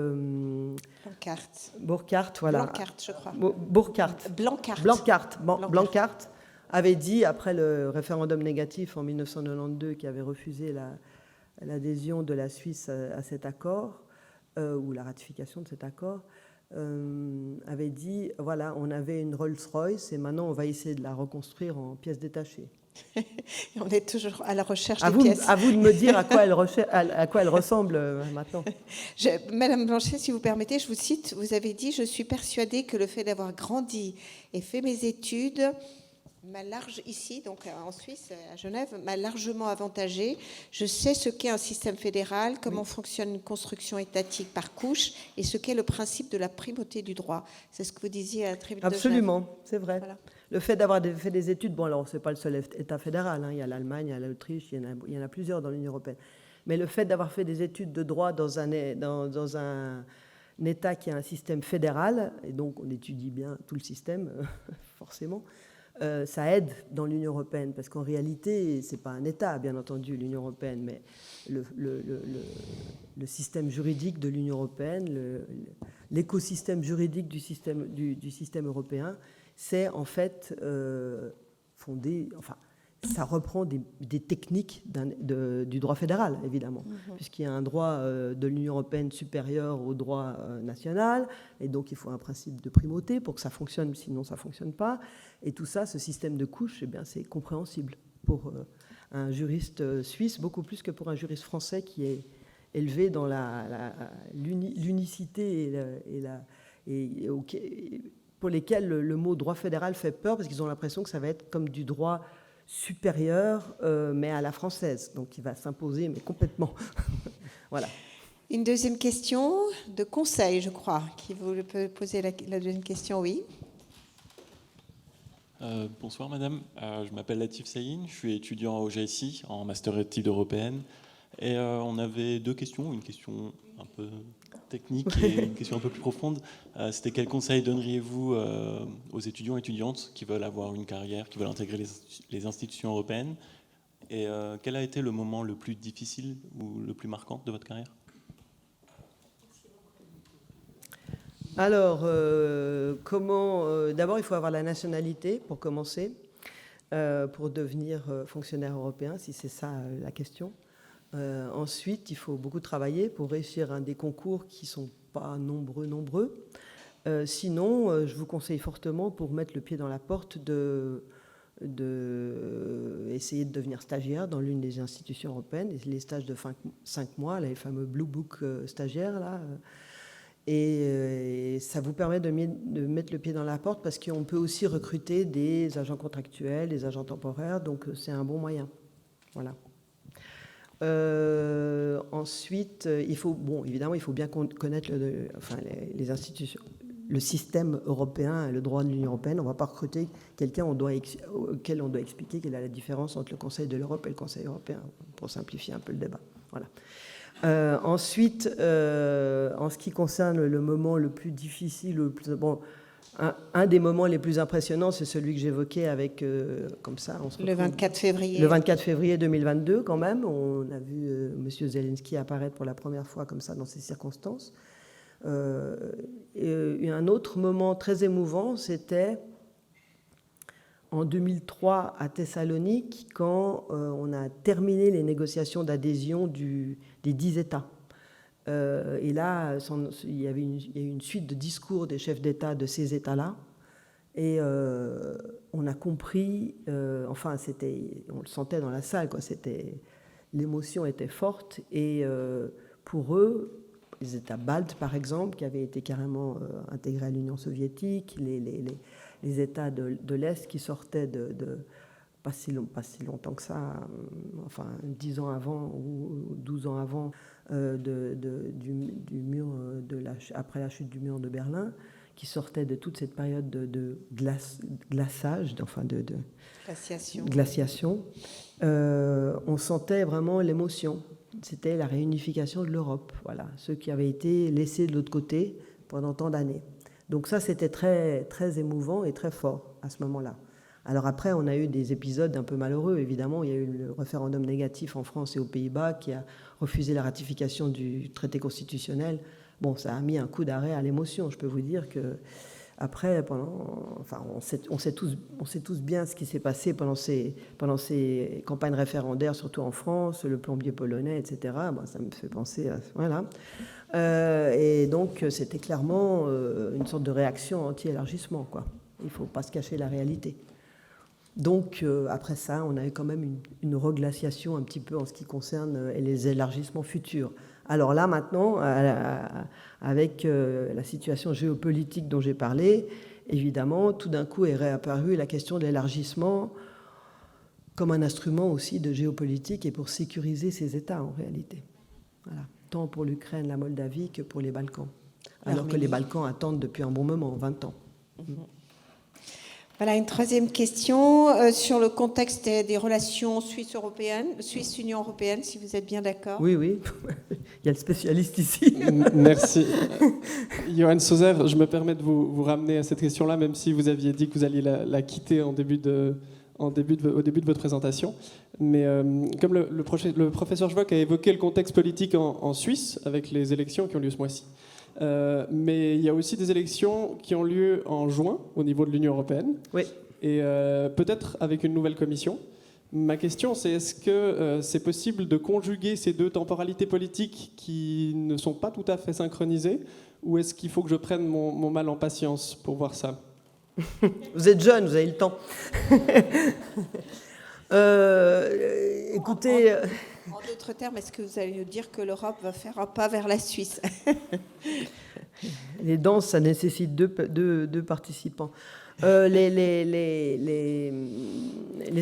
Burkhardt, voilà. Blanquart, je crois. Blanquart avait dit, après le référendum négatif en 1992, qui avait refusé l'adhésion de la Suisse à cet accord, ou la ratification de cet accord, avait dit, voilà, on avait une Rolls-Royce et maintenant on va essayer de la reconstruire en pièces détachées. On est toujours à la recherche des pièces. À vous de me dire à quoi elle ressemble maintenant. Madame Blanchet, si vous permettez, je vous cite, vous avez dit « Je suis persuadée que le fait d'avoir grandi et fait mes études ici, donc en Suisse, à Genève, m'a largement avantagée. Je sais ce qu'est un système fédéral, comment fonctionne une construction étatique par couche et ce qu'est le principe de la primauté du droit. » C'est ce que vous disiez à la tribune de Genève. Absolument, c'est vrai. Voilà. Le fait d'avoir fait des études, bon alors c'est pas le seul État fédéral, hein, il y a l'Allemagne, il y a l'Autriche, il y en a plusieurs dans l'Union européenne. Mais le fait d'avoir fait des études de droit dans un État qui a un système fédéral, et donc on étudie bien tout le système, forcément, ça aide dans l'Union européenne, parce qu'en réalité, c'est pas un État, bien entendu, l'Union européenne, mais le système juridique de l'Union européenne, l'écosystème juridique du système européen, c'est en fait fondé, enfin, ça reprend des techniques du droit fédéral, évidemment, puisqu'il y a un droit de l'Union européenne supérieur au droit national, et donc il faut un principe de primauté pour que ça fonctionne, sinon ça ne fonctionne pas. Et tout ça, ce système de couches, eh bien, c'est compréhensible pour un juriste suisse, beaucoup plus que pour un juriste français qui est élevé dans l'unicité pour lesquels le mot droit fédéral fait peur, parce qu'ils ont l'impression que ça va être comme du droit supérieur, mais à la française, donc il va s'imposer, mais complètement. Voilà. Une deuxième question de Conseil, je crois, qui vous peut poser la deuxième question, oui. Bonsoir madame, je m'appelle Latif Saïn, je suis étudiant au GSI en master études européennes, et on avait deux questions, une question un peu technique et une question un peu plus profonde. C'était quel conseil donneriez-vous aux étudiants et étudiantes qui veulent avoir une carrière, qui veulent intégrer les institutions européennes, et quel a été le moment le plus difficile ou le plus marquant de votre carrière? Alors, d'abord, il faut avoir la nationalité pour commencer, pour devenir fonctionnaire européen, si c'est ça la question. Ensuite, il faut beaucoup travailler pour réussir un des concours qui ne sont pas nombreux. Sinon, je vous conseille fortement, pour mettre le pied dans la porte, essayer de devenir stagiaire dans l'une des institutions européennes, les stages de 5 mois, là, les fameux Blue Book stagiaires, là. Et ça vous permet de mettre le pied dans la porte, parce qu'on peut aussi recruter des agents contractuels, des agents temporaires, donc c'est un bon moyen. Voilà. Ensuite, évidemment, il faut bien connaître les institutions, le système européen, le droit de l'Union européenne. On ne va pas recruter quelqu'un auquel on doit expliquer quelle est la différence entre le Conseil de l'Europe et le Conseil européen, pour simplifier un peu le débat. Voilà. Ensuite, en ce qui concerne le moment le plus difficile, un des moments les plus impressionnants, c'est celui que j'évoquais avec, comme ça, on se retrouve, le 24 février. Le 24 février 2022, quand même. On a vu M. Zelensky apparaître pour la première fois comme ça dans ces circonstances. Et un autre moment très émouvant, c'était en 2003 à Thessalonique, quand on a terminé les négociations d'adhésion des 10 États. Et là, il y a eu une suite de discours des chefs d'État de ces États-là. Et on a compris, enfin, on le sentait dans la salle, quoi, l'émotion était forte. Et pour eux, les États baltes, par exemple, qui avaient été carrément intégrés à l'Union soviétique, les États de l'Est qui sortaient pas si longtemps que ça, enfin 10 ans avant ou 12 ans avant du mur après la chute du mur de Berlin, qui sortaient de toute cette période de glaçage, enfin de glaciation, on sentait vraiment l'émotion. C'était la réunification de l'Europe, voilà, ceux qui avaient été laissés de l'autre côté pendant tant d'années. Donc ça, c'était très, très émouvant et très fort à ce moment-là. Alors après, on a eu des épisodes un peu malheureux, évidemment. Il y a eu le référendum négatif en France et aux Pays-Bas qui a refusé la ratification du traité constitutionnel. Bon, ça a mis un coup d'arrêt à l'émotion. Je peux vous dire que après, on sait tous bien ce qui s'est passé pendant ces campagnes référendaires, surtout en France, le plombier polonais, etc. Bon, ça me fait penser à... Voilà. Et donc, c'était clairement une sorte de réaction anti-élargissement, quoi. Il ne faut pas se cacher la réalité. Donc, après ça, on a eu quand même une reglaciation un petit peu en ce qui concerne les élargissements futurs. Alors là, maintenant, avec la situation géopolitique dont j'ai parlé, évidemment, tout d'un coup est réapparue la question de l'élargissement comme un instrument aussi de géopolitique et pour sécuriser ces États, en réalité. Voilà. Tant pour l'Ukraine, la Moldavie que pour les Balkans. Alors que les Balkans attendent depuis un bon moment, 20 ans. Voilà, une troisième question sur le contexte des relations Suisse-Union européenne, si vous êtes bien d'accord. Oui, oui, il y a le spécialiste ici. Merci. Johan Sauzer, je me permets de vous ramener à cette question-là, même si vous aviez dit que vous alliez la quitter au début de votre présentation. Mais comme le professeur Schwock a évoqué le contexte politique en Suisse, avec les élections qui ont lieu ce mois-ci, mais il y a aussi des élections qui ont lieu en juin au niveau de l'Union européenne, oui. Et peut-être avec une nouvelle commission. Ma question, c'est est-ce que c'est possible de conjuguer ces deux temporalités politiques qui ne sont pas tout à fait synchronisées, ou est-ce qu'il faut que je prenne mon mal en patience pour voir ça? Vous êtes jeune, vous avez le temps. Écoutez... En d'autres termes, est-ce que vous allez nous dire que l'Europe va faire un pas vers la Suisse? Les danses, ça nécessite deux participants. Les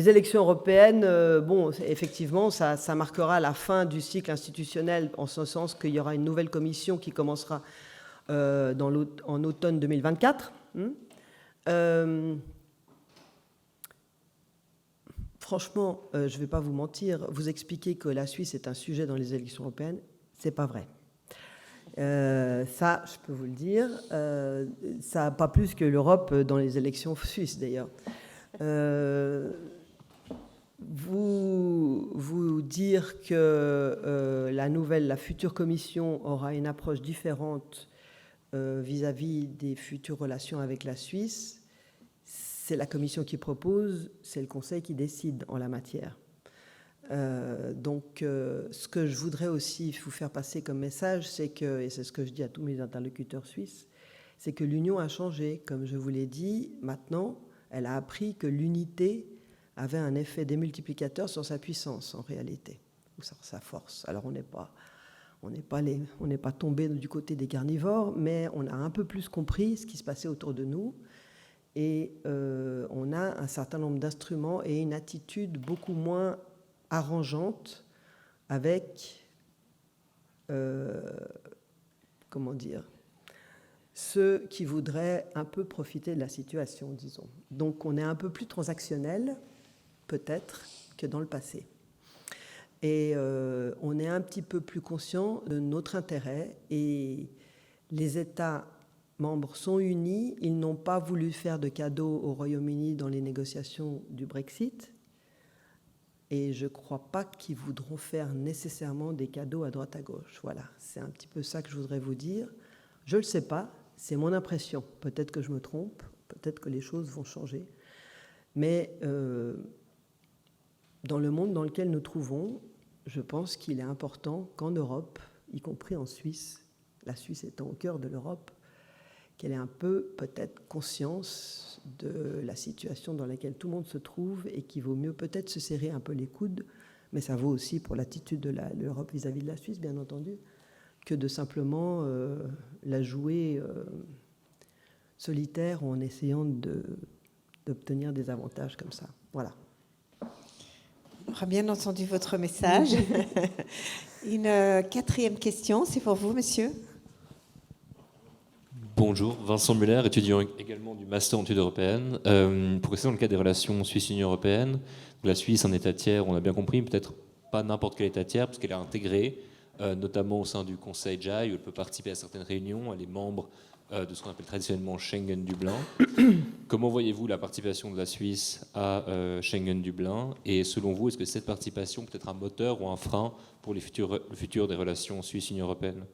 élections européennes, bon, effectivement, ça marquera la fin du cycle institutionnel, en ce sens qu'il y aura une nouvelle commission qui commencera en automne 2024. Franchement, je ne vais pas vous mentir, vous expliquer que la Suisse est un sujet dans les élections européennes, ce n'est pas vrai. Ça, je peux vous le dire. Ça, pas plus que l'Europe dans les élections suisses, d'ailleurs. Vous dire que la future commission aura une approche différente vis-à-vis des futures relations avec la Suisse, c'est la commission qui propose, c'est le Conseil qui décide en la matière. Donc, ce que je voudrais aussi vous faire passer comme message, c'est que, et c'est ce que je dis à tous mes interlocuteurs suisses, c'est que l'Union a changé. Comme je vous l'ai dit, maintenant, elle a appris que l'unité avait un effet démultiplicateur sur sa puissance, en réalité, ou sur sa force. Alors, on n'est pas tombé du côté des carnivores, mais on a un peu plus compris ce qui se passait autour de nous. Et on a un certain nombre d'instruments et une attitude beaucoup moins arrangeante avec, ceux qui voudraient un peu profiter de la situation, disons. Donc on est un peu plus transactionnel, peut-être, que dans le passé. Et on est un petit peu plus conscient de notre intérêt, et les États membres sont unis. Ils n'ont pas voulu faire de cadeaux au Royaume-Uni dans les négociations du Brexit. Et je ne crois pas qu'ils voudront faire nécessairement des cadeaux à droite à gauche. Voilà, c'est un petit peu ça que je voudrais vous dire. Je ne le sais pas, c'est mon impression. Peut-être que je me trompe, peut-être que les choses vont changer. Mais dans le monde dans lequel nous trouvons, je pense qu'il est important qu'en Europe, y compris en Suisse, la Suisse étant au cœur de l'Europe, qu'elle ait un peu peut-être conscience de la situation dans laquelle tout le monde se trouve et qu'il vaut mieux peut-être se serrer un peu les coudes, mais ça vaut aussi pour l'attitude de l'Europe vis-à-vis de la Suisse, bien entendu, que de simplement la jouer solitaire en essayant d'obtenir des avantages comme ça. Voilà. On aura bien entendu votre message. Une quatrième question, c'est pour vous, monsieur. Bonjour, Vincent Muller, étudiant également du Master en études européennes. Pour rester dans le cadre des relations Suisse-Union européenne, la Suisse, un État tiers, on a bien compris, peut-être pas n'importe quel État tiers, parce qu'elle est intégrée, notamment au sein du Conseil JAI, où elle peut participer à certaines réunions, elle est membre de ce qu'on appelle traditionnellement Schengen-Dublin. Comment voyez-vous la participation de la Suisse à Schengen-Dublin? Et selon vous, est-ce que cette participation peut être un moteur ou un frein pour le futur des relations Suisse-Union européenne?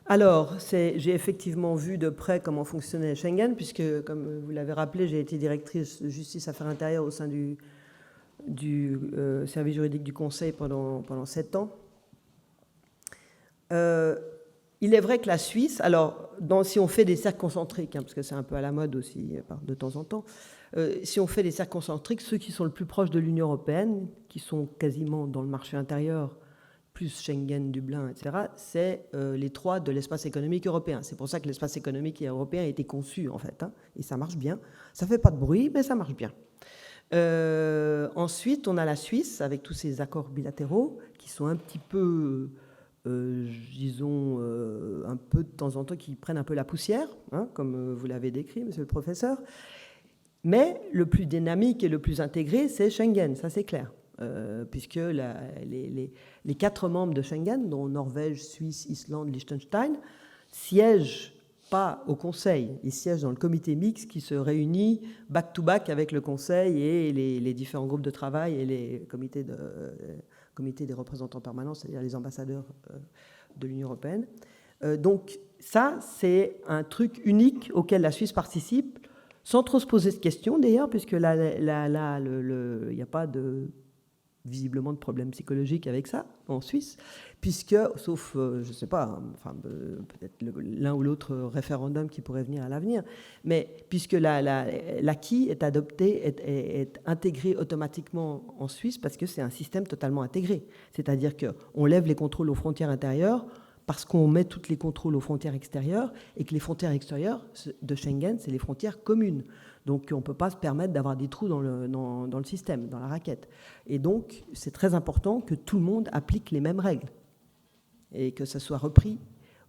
Alors, j'ai effectivement vu de près comment fonctionnait Schengen, puisque, comme vous l'avez rappelé, j'ai été directrice de justice affaires intérieures au sein du service juridique du Conseil pendant 7 ans. Il est vrai que la Suisse, alors si on fait des cercles concentriques, parce que c'est un peu à la mode aussi de temps en temps, si on fait des cercles concentriques, ceux qui sont le plus proches de l'Union européenne, qui sont quasiment dans le marché intérieur, plus Schengen, Dublin, etc., c'est les 3 de l'espace économique européen. C'est pour ça que l'espace économique européen a été conçu, en fait, et ça marche bien. Ça ne fait pas de bruit, mais ça marche bien. Ensuite, on a la Suisse, avec tous ces accords bilatéraux, qui sont un petit peu, disons, un peu de temps en temps, qui prennent un peu la poussière, comme vous l'avez décrit, monsieur le professeur. Mais le plus dynamique et le plus intégré, c'est Schengen, ça c'est clair. Puisque les 4 membres de Schengen, dont Norvège, Suisse, Islande, Liechtenstein, siègent pas au Conseil, ils siègent dans le comité mixte qui se réunit back-to-back avec le Conseil et les différents groupes de travail et les comités des représentants permanents, c'est-à-dire les ambassadeurs de l'Union européenne. Donc ça, c'est un truc unique auquel la Suisse participe, sans trop se poser de questions d'ailleurs, puisque là, il n'y a pas visiblement de problème psychologique avec ça en Suisse, puisque, sauf, je ne sais pas, peut-être l'un ou l'autre référendum qui pourrait venir à l'avenir, mais puisque l'acquis est adopté, est intégré automatiquement en Suisse, parce que c'est un système totalement intégré. C'est-à-dire qu'on lève les contrôles aux frontières intérieures parce qu'on met tous les contrôles aux frontières extérieures, et que les frontières extérieures de Schengen, c'est les frontières communes. Donc on ne peut pas se permettre d'avoir des trous dans le système, dans la raquette. Et donc c'est très important que tout le monde applique les mêmes règles et que ça soit repris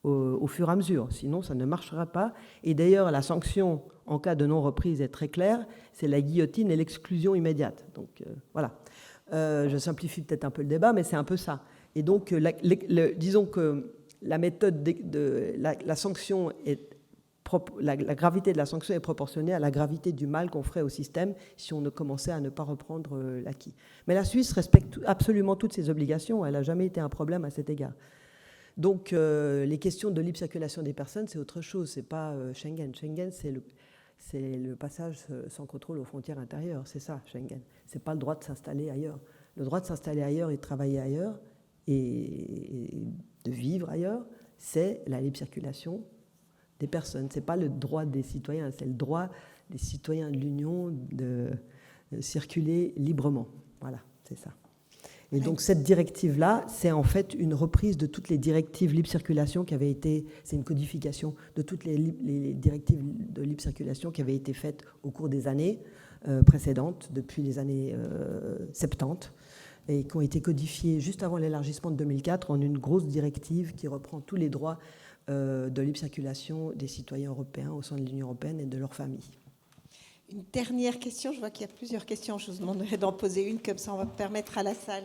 au fur et à mesure. Sinon, ça ne marchera pas. Et d'ailleurs, la sanction en cas de non-reprise est très claire, c'est la guillotine et l'exclusion immédiate. Donc voilà. Je simplifie peut-être un peu le débat, mais c'est un peu ça. Et donc, disons que la méthode la sanction la gravité de la sanction est proportionnée à la gravité du mal qu'on ferait au système si on commençait à ne pas reprendre l'acquis. Mais la Suisse respecte absolument toutes ses obligations, elle n'a jamais été un problème à cet égard. Donc les questions de libre circulation des personnes, c'est autre chose, c'est pas Schengen. Schengen, c'est le passage sans contrôle aux frontières intérieures, c'est ça Schengen. C'est pas le droit de s'installer ailleurs. Le droit de s'installer ailleurs et de travailler ailleurs et de vivre ailleurs, c'est la libre circulation des personnes. Ce n'est pas le droit des citoyens, c'est le droit des citoyens de l'Union de circuler librement. Voilà, c'est ça. Et donc cette directive-là, c'est en fait une reprise de toutes les directives libre circulation qui avaient été, c'est une codification de toutes les directives de libre circulation qui avaient été faites au cours des années précédentes, depuis les années 70, et qui ont été codifiées juste avant l'élargissement de 2004 en une grosse directive qui reprend tous les droits de libre circulation des citoyens européens au sein de l'Union européenne et de leurs familles. Une dernière question, je vois qu'il y a plusieurs questions, je vous demanderai d'en poser une, comme ça on va permettre à la salle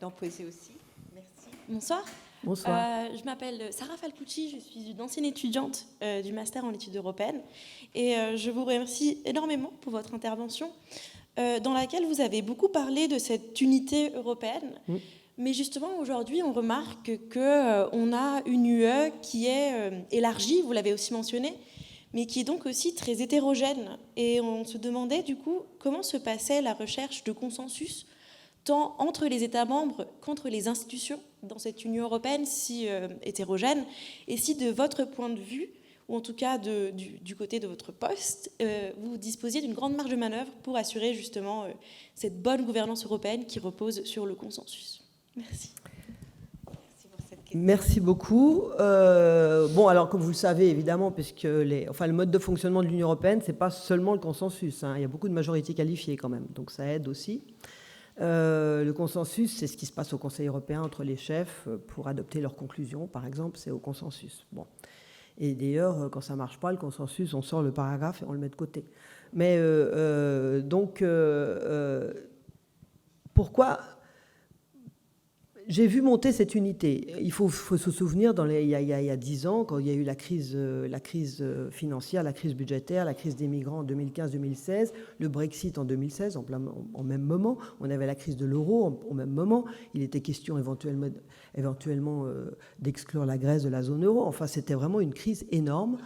d'en poser aussi. Merci. Bonsoir. Bonsoir. Je m'appelle Sarah Falcucci, je suis une ancienne étudiante du Master en études européennes et je vous remercie énormément pour votre intervention dans laquelle vous avez beaucoup parlé de cette unité européenne. Mais justement, aujourd'hui, on remarque qu'on a une UE qui est élargie, vous l'avez aussi mentionné, mais qui est donc aussi très hétérogène. Et on se demandait du coup comment se passait la recherche de consensus, tant entre les États membres qu'entre les institutions dans cette Union européenne si hétérogène, et si de votre point de vue, ou en tout cas du côté de votre poste, vous disposiez d'une grande marge de manœuvre pour assurer justement cette bonne gouvernance européenne qui repose sur le consensus. Merci. Merci beaucoup. Bon, alors comme vous le savez évidemment, puisque le mode de fonctionnement de l'Union européenne, c'est pas seulement le consensus, hein. Il y a beaucoup de majorités qualifiées quand même, donc ça aide aussi. Le consensus, c'est ce qui se passe au Conseil européen entre les chefs pour adopter leurs conclusions, par exemple, c'est au consensus. Bon. Et d'ailleurs, quand ça marche pas, le consensus, on sort le paragraphe et on le met de côté. Mais pourquoi j'ai vu monter cette unité? Il faut se souvenir, il y a 10 ans, quand il y a eu la crise financière, la crise budgétaire, la crise des migrants en 2015-2016, le Brexit en 2016, en même moment, on avait la crise de l'euro au même moment, il était question éventuellement d'exclure la Grèce de la zone euro. Enfin, c'était vraiment une crise énorme.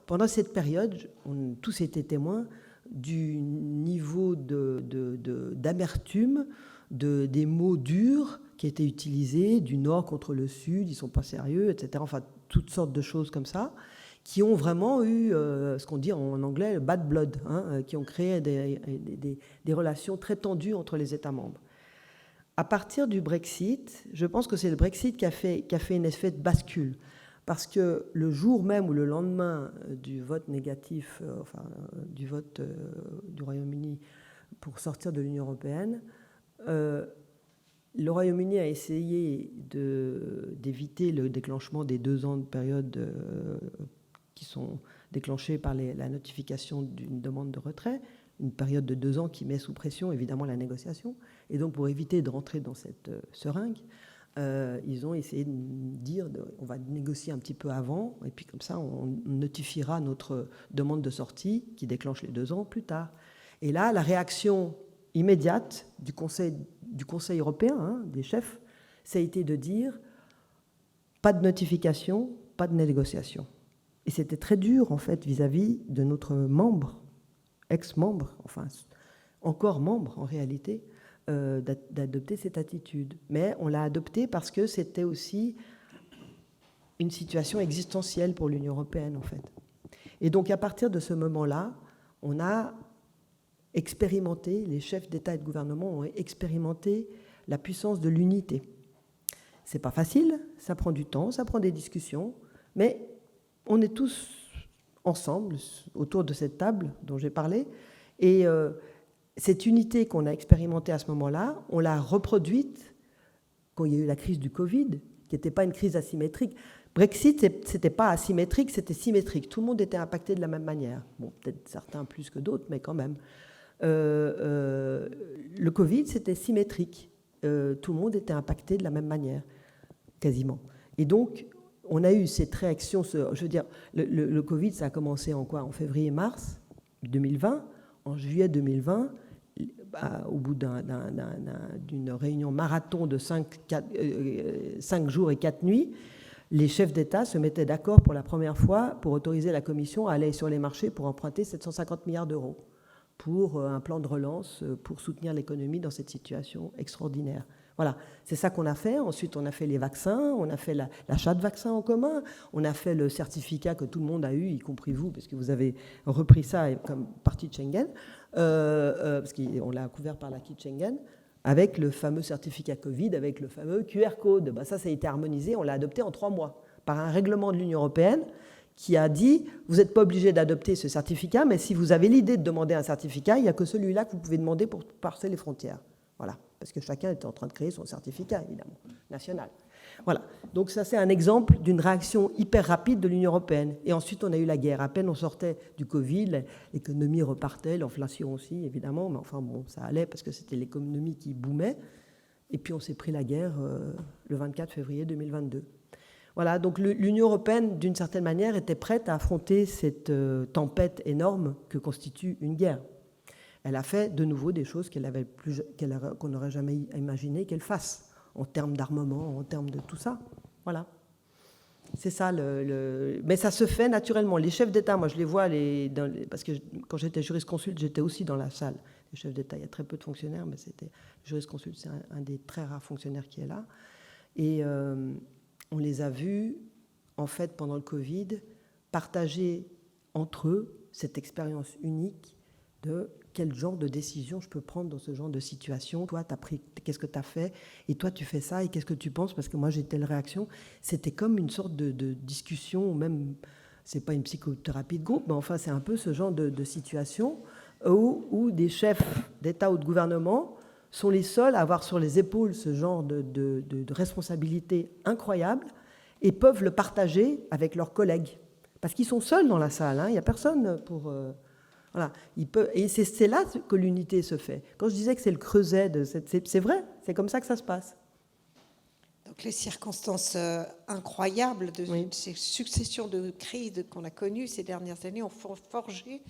Pendant cette période, on a tous été témoins du niveau d'amertume, des mots durs qui étaient utilisés, du Nord contre le Sud, ils ne sont pas sérieux, etc. Enfin, toutes sortes de choses comme ça, qui ont vraiment eu ce qu'on dit en anglais bad blood, hein, qui ont créé des relations très tendues entre les États membres. À partir du Brexit, je pense que c'est le Brexit qui a fait un effet de bascule, parce que le jour même ou le lendemain du vote négatif, du vote du Royaume-Uni pour sortir de l'Union européenne, le Royaume-Uni a essayé d'éviter le déclenchement des 2 ans de période qui sont déclenchés par la notification d'une demande de retrait, une période de 2 ans qui met sous pression évidemment la négociation. Et donc pour éviter de rentrer dans cette seringue, ils ont essayé de dire on va négocier un petit peu avant, et puis comme ça on notifiera notre demande de sortie qui déclenche les 2 ans plus tard. Et là, la réaction immédiate du Conseil européen, hein, des chefs, ça a été de dire pas de notification, pas de négociation. Et c'était très dur, en fait, vis-à-vis de notre membre, ex-membre, enfin, encore membre en réalité, d'adopter cette attitude. Mais on l'a adoptée parce que c'était aussi une situation existentielle pour l'Union européenne, en fait. Et donc, à partir de ce moment-là, on a expérimenté, les chefs d'État et de gouvernement ont expérimenté la puissance de l'unité. C'est pas facile, ça prend du temps, ça prend des discussions, mais on est tous ensemble autour de cette table dont j'ai parlé, et cette unité qu'on a expérimentée à ce moment-là, on l'a reproduite quand il y a eu la crise du Covid, qui n'était pas une crise asymétrique. Brexit, c'était pas asymétrique, c'était symétrique. Tout le monde était impacté de la même manière. Bon, peut-être certains plus que d'autres, mais quand même. Le Covid, c'était symétrique. Tout le monde était impacté de la même manière, quasiment. Et donc, on a eu cette réaction. Je veux dire, le Covid, ça a commencé en quoi? En février-mars 2020. En juillet 2020, au bout d'une réunion marathon de 5 jours et 4 nuits, les chefs d'État se mettaient d'accord pour la première fois pour autoriser la Commission à aller sur les marchés pour emprunter 750 milliards d'euros pour un plan de relance pour soutenir l'économie dans cette situation extraordinaire. Voilà, c'est ça qu'on a fait. Ensuite, on a fait les vaccins, on a fait l'achat de vaccins en commun, on a fait le certificat que tout le monde a eu, y compris vous, parce que vous avez repris ça comme partie de Schengen, parce qu'on l'a couvert par l'acquis de Schengen, avec le fameux certificat Covid, avec le fameux QR code. Ben ça a été harmonisé, on l'a adopté en 3 mois par un règlement de l'Union européenne qui a dit vous n'êtes pas obligé d'adopter ce certificat, mais si vous avez l'idée de demander un certificat, il n'y a que celui-là que vous pouvez demander pour passer les frontières. Voilà, parce que chacun était en train de créer son certificat, évidemment, national. Voilà, donc ça c'est un exemple d'une réaction hyper rapide de l'Union européenne. Et ensuite on a eu la guerre. À peine on sortait du Covid, l'économie repartait, l'inflation aussi, évidemment, mais enfin bon, ça allait parce que c'était l'économie qui boomait. Et puis on s'est pris la guerre le 24 février 2022. Voilà, donc l'Union européenne, d'une certaine manière, était prête à affronter cette tempête énorme que constitue une guerre. Elle a fait de nouveau des choses qu'on n'aurait jamais imaginé qu'elle fasse, en termes d'armement, en termes de tout ça. Voilà. C'est ça, mais ça se fait naturellement. Les chefs d'État, moi je les vois, parce que quand j'étais jurisconsulte, j'étais aussi dans la salle. Les chefs d'État, il y a très peu de fonctionnaires, mais le jurisconsulte, c'est un des très rares fonctionnaires qui est là. Et on les a vus, en fait, pendant le Covid, partager entre eux cette expérience unique de quel genre de décision je peux prendre dans ce genre de situation. Toi, qu'est-ce que tu as fait? Et toi, tu fais ça, et qu'est-ce que tu penses? Parce que moi, j'ai telle réaction. C'était comme une sorte de discussion, même, c'est pas une psychothérapie de groupe, mais enfin, c'est un peu ce genre de situation où des chefs d'État ou de gouvernement sont les seuls à avoir sur les épaules ce genre de responsabilité incroyable et peuvent le partager avec leurs collègues. Parce qu'ils sont seuls dans la salle, hein, il n'y a personne pour... voilà. Et c'est là que l'unité se fait. Quand je disais que c'est le creuset, c'est vrai, c'est comme ça que ça se passe. Donc les circonstances incroyables de ces successions de crises qu'on a connues ces dernières années ont forgé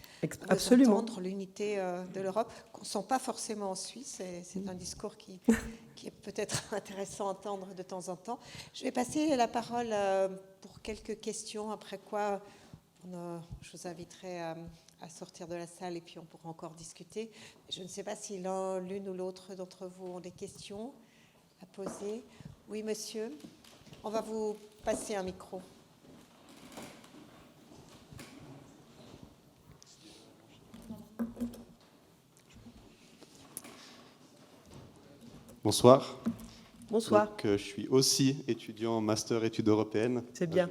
entendre l'unité de l'Europe, qu'on ne sent pas forcément en Suisse. C'est un discours qui est peut-être intéressant à entendre de temps en temps. Je vais passer la parole pour quelques questions, après quoi je vous inviterai à sortir de la salle et puis on pourra encore discuter. Je ne sais pas si l'une ou l'autre d'entre vous ont des questions à poser. Oui, monsieur. On va vous passer un micro. Bonsoir. Bonsoir. Donc, je suis aussi étudiant en master études européennes. C'est bien.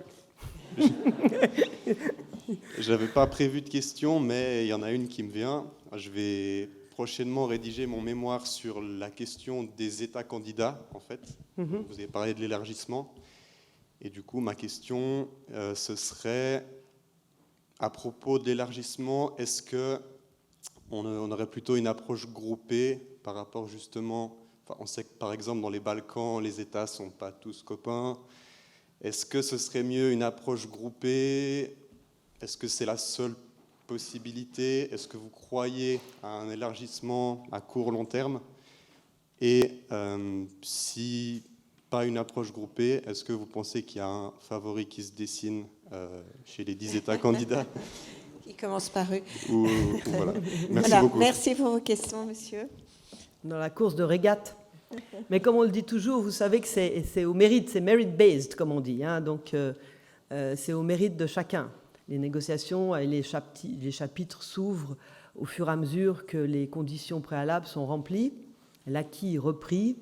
Je n'avais pas prévu de questions, mais il y en a une qui me vient. Je vais prochainement rédiger mon mémoire sur la question des États candidats, en fait. Vous avez parlé de l'élargissement. Et du coup, ma question, ce serait, à propos de l'élargissement, est-ce qu'on aurait plutôt une approche groupée par rapport justement... on sait que, par exemple, dans les Balkans, les États ne sont pas tous copains. Est-ce que ce serait mieux une approche groupée? Est-ce que c'est la seule possibilité? Est-ce que vous croyez à un élargissement à court, long terme? Et si pas une approche groupée, est-ce que vous pensez qu'il y a un favori qui se dessine chez les 10 États candidats? Qui commence par eux. Voilà. Merci beaucoup. Merci pour vos questions, monsieur. Dans la course de régate. Mais comme on le dit toujours, vous savez que c'est au mérite, c'est merit-based, comme on dit. Hein, donc, c'est au mérite de chacun. Les négociations et les chapitres s'ouvrent au fur et à mesure que les conditions préalables sont remplies, l'acquis repris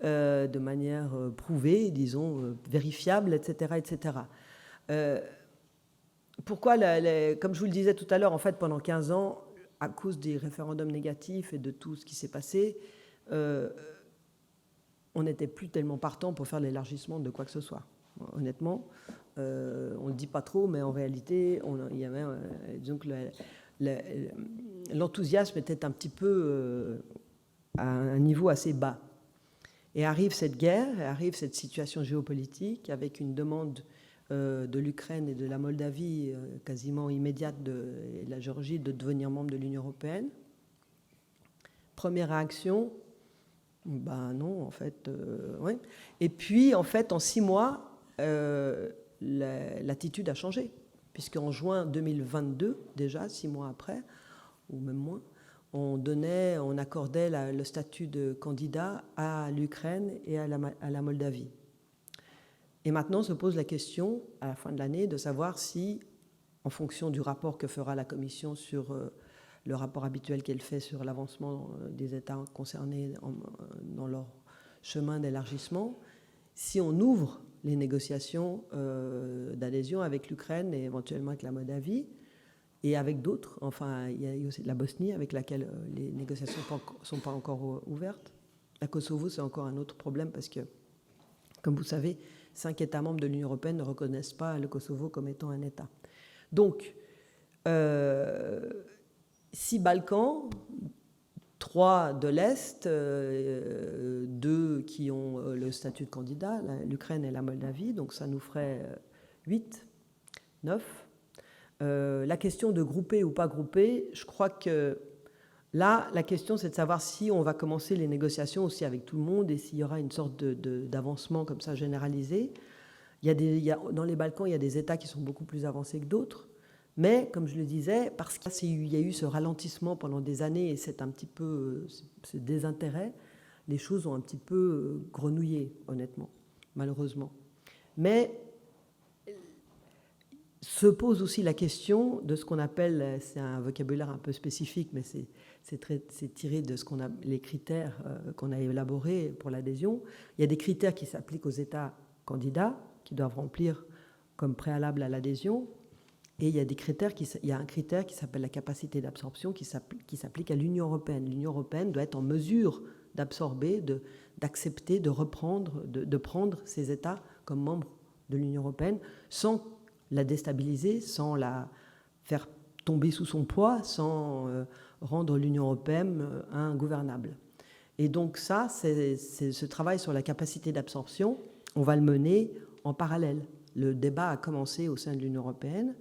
de manière prouvée, disons, vérifiable, etc. etc. Pourquoi, comme je vous le disais tout à l'heure, en fait, pendant 15 ans, à cause des référendums négatifs et de tout ce qui s'est passé, on n'était plus tellement partant pour faire l'élargissement de quoi que ce soit. Honnêtement, on ne le dit pas trop, mais en réalité, il y avait, disons que l'enthousiasme était un petit peu à un niveau assez bas. Et arrive cette guerre, et arrive cette situation géopolitique avec une demande de l'Ukraine et de la Moldavie quasiment immédiate et de la Géorgie de devenir membre de l'Union européenne. Première réaction, ben non, en fait, oui. Et puis, en fait, en 6 mois, l'attitude a changé, puisqu'en juin 2022, déjà, 6 mois après, ou même moins, on accordait le statut de candidat à l'Ukraine et à la Moldavie. Et maintenant se pose la question, à la fin de l'année, de savoir si, en fonction du rapport que fera la Commission sur le rapport habituel qu'elle fait sur l'avancement des États concernés dans leur chemin d'élargissement, si on ouvre les négociations d'adhésion avec l'Ukraine et éventuellement avec la Moldavie, et avec d'autres, enfin, il y a aussi la Bosnie avec laquelle les négociations ne sont pas encore ouvertes. La Kosovo, c'est encore un autre problème parce que, comme vous savez, 5 États membres de l'Union européenne ne reconnaissent pas le Kosovo comme étant un État. Donc, 6 Balkans, 3 de l'Est, 2 qui ont le statut de candidat, l'Ukraine et la Moldavie, donc ça nous ferait 8, 9. La question de grouper ou pas grouper, je crois que là, la question, c'est de savoir si on va commencer les négociations aussi avec tout le monde et s'il y aura une sorte d'avancement comme ça généralisé. Dans les Balkans, il y a des États qui sont beaucoup plus avancés que d'autres. Mais, comme je le disais, parce qu'il y a eu ce ralentissement pendant des années et c'est un petit peu ce désintérêt, les choses ont un petit peu grenouillé, honnêtement, malheureusement. Mais se pose aussi la question de ce qu'on appelle, c'est un vocabulaire un peu spécifique, mais c'est tiré de les critères qu'on a élaborés pour l'adhésion. Il y a des critères qui s'appliquent aux États candidats, qui doivent remplir comme préalable à l'adhésion. Et il y a un critère qui s'appelle la capacité d'absorption qui s'applique à l'Union européenne. L'Union européenne doit être en mesure d'absorber, d'accepter, de reprendre, de prendre ces États comme membres de l'Union européenne sans la déstabiliser, sans la faire tomber sous son poids, sans rendre l'Union européenne ingouvernable. Et donc ça, ce travail sur la capacité d'absorption, on va le mener en parallèle. Le débat a commencé au sein de l'Union européenne.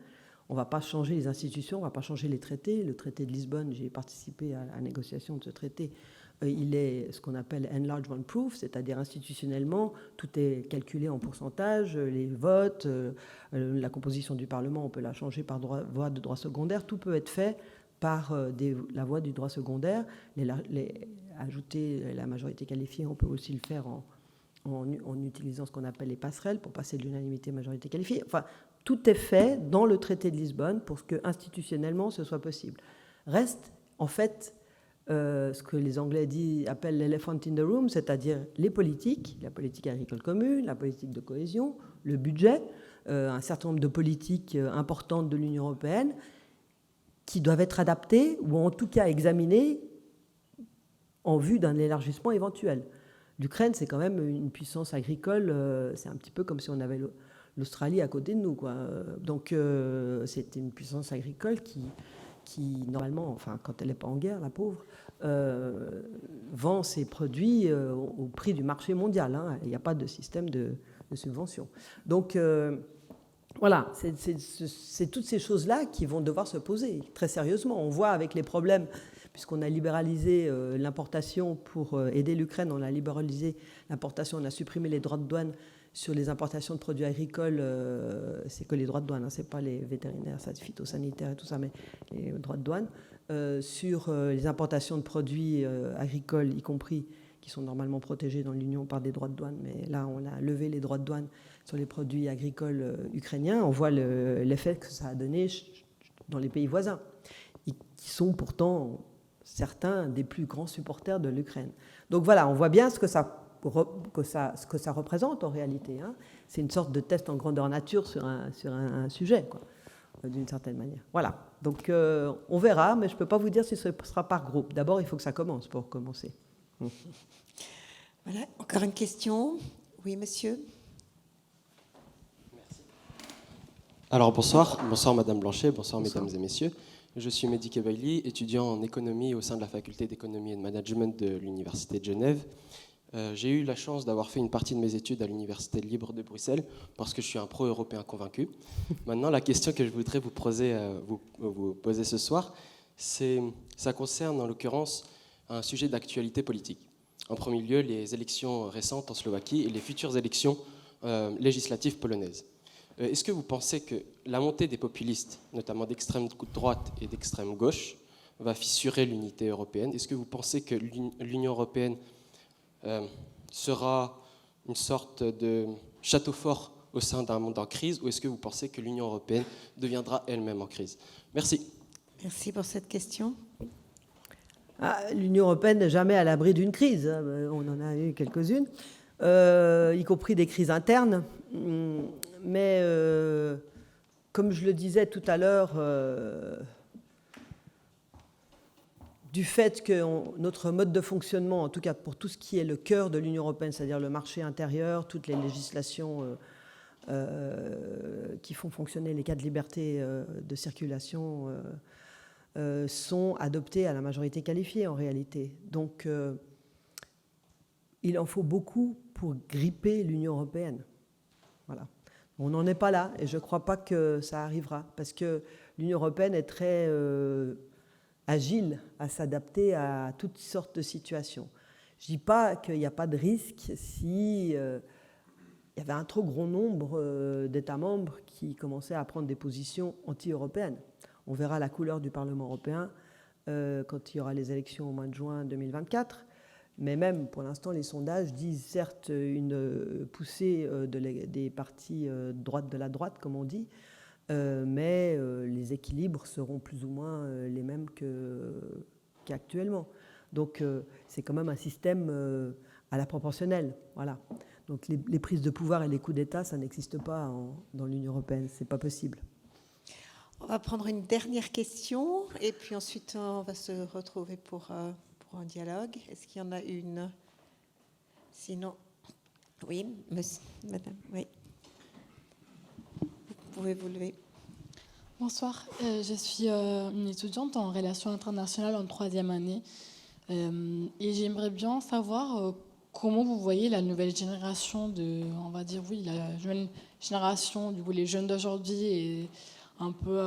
On ne va pas changer les institutions, on ne va pas changer les traités. Le traité de Lisbonne, j'ai participé à la négociation de ce traité, il est ce qu'on appelle enlargement proof, c'est-à-dire institutionnellement, tout est calculé en pourcentage, les votes, la composition du Parlement, on peut la changer par voie de droit secondaire, tout peut être fait par la voie du droit secondaire. Ajouter la majorité qualifiée, on peut aussi le faire en utilisant ce qu'on appelle les passerelles pour passer de l'unanimité à majorité qualifiée. Enfin, tout est fait dans le traité de Lisbonne pour que institutionnellement ce soit possible. Reste en fait ce que les Anglais appellent l'elephant in the room, c'est-à-dire les politiques, la politique agricole commune, la politique de cohésion, le budget, un certain nombre de politiques importantes de l'Union européenne qui doivent être adaptées ou en tout cas examinées en vue d'un élargissement éventuel. L'Ukraine, c'est quand même une puissance agricole, c'est un petit peu comme si on avait l'Australie à côté de nous, quoi. Donc c'est une puissance agricole qui normalement, enfin quand elle n'est pas en guerre, la pauvre, vend ses produits au prix du marché mondial. Hein. Il n'y a pas de système de subvention. Donc voilà, c'est toutes ces choses-là qui vont devoir se poser très sérieusement. On voit avec les problèmes, puisqu'on a libéralisé l'importation pour aider l'Ukraine, on a libéralisé l'importation, on a supprimé les droits de douane sur les importations de produits agricoles, c'est que les droits de douane, hein, c'est pas les vétérinaires, phytosanitaires et tout ça, mais les droits de douane. Sur les importations de produits agricoles, y compris qui sont normalement protégés dans l'Union par des droits de douane, mais là on a levé les droits de douane sur les produits agricoles ukrainiens. On voit l'effet que ça a donné dans les pays voisins, qui sont pourtant certains des plus grands supporters de l'Ukraine. Donc voilà, on voit bien ce que ça représente en réalité. Hein. C'est une sorte de test en grandeur nature sur un sujet, quoi, d'une certaine manière. Voilà, donc on verra, mais je ne peux pas vous dire si ce sera par groupe. D'abord, il faut que ça commence pour commencer. Voilà, encore une question. Oui, monsieur. Merci. Alors bonsoir Madame Blanchet, bonsoir Bonsoir. Mesdames et Messieurs. Je suis Mehdi Kebaili, étudiant en économie au sein de la faculté d'économie et de management de l'Université de Genève. J'ai eu la chance d'avoir fait une partie de mes études à l'Université libre de Bruxelles parce que je suis un pro-européen convaincu. Maintenant, la question que je voudrais vous poser ce soir, ça concerne en l'occurrence un sujet d'actualité politique. En premier lieu, les élections récentes en Slovaquie et les futures élections législatives polonaises. Est-ce que vous pensez que la montée des populistes, notamment d'extrême droite et d'extrême gauche, va fissurer l'unité européenne? Est-ce que vous pensez que l'Union européenne sera une sorte de château fort au sein d'un monde en crise, ou est-ce que vous pensez que l'Union européenne deviendra elle-même en crise? Merci. Merci pour cette question. L'Union européenne n'est jamais à l'abri d'une crise. On en a eu quelques-unes, y compris des crises internes. Mais comme je le disais tout à l'heure, du fait que notre mode de fonctionnement, en tout cas pour tout ce qui est le cœur de l'Union européenne, c'est-à-dire le marché intérieur, toutes les législations qui font fonctionner les 4 libertés de circulation, sont adoptées à la majorité qualifiée en réalité. Donc il en faut beaucoup pour gripper l'Union européenne. Voilà. On n'en est pas là et je ne crois pas que ça arrivera parce que l'Union européenne est très agile à s'adapter à toutes sortes de situations. Je ne dis pas qu'il n'y a pas de risque si il y avait un trop grand nombre d'États membres qui commençaient à prendre des positions anti-européennes. On verra la couleur du Parlement européen quand il y aura les élections au mois de juin 2024. Mais même, pour l'instant, les sondages disent certes une poussée des partis droite de la droite, comme on dit, mais les équilibres seront plus ou moins les mêmes qu'actuellement. Donc, c'est quand même un système à la proportionnelle. Voilà. Donc, les prises de pouvoir et les coups d'État, ça n'existe pas dans l'Union européenne. Ce n'est pas possible. On va prendre une dernière question et puis ensuite on va se retrouver pour un dialogue. Est-ce qu'il y en a une? Sinon, oui, monsieur, madame, oui. Vous pouvez vous lever. Bonsoir, je suis une étudiante en relations internationales en 3e année et j'aimerais bien savoir comment vous voyez la nouvelle génération on va dire, oui, la jeune génération, du coup, les jeunes d'aujourd'hui et un peu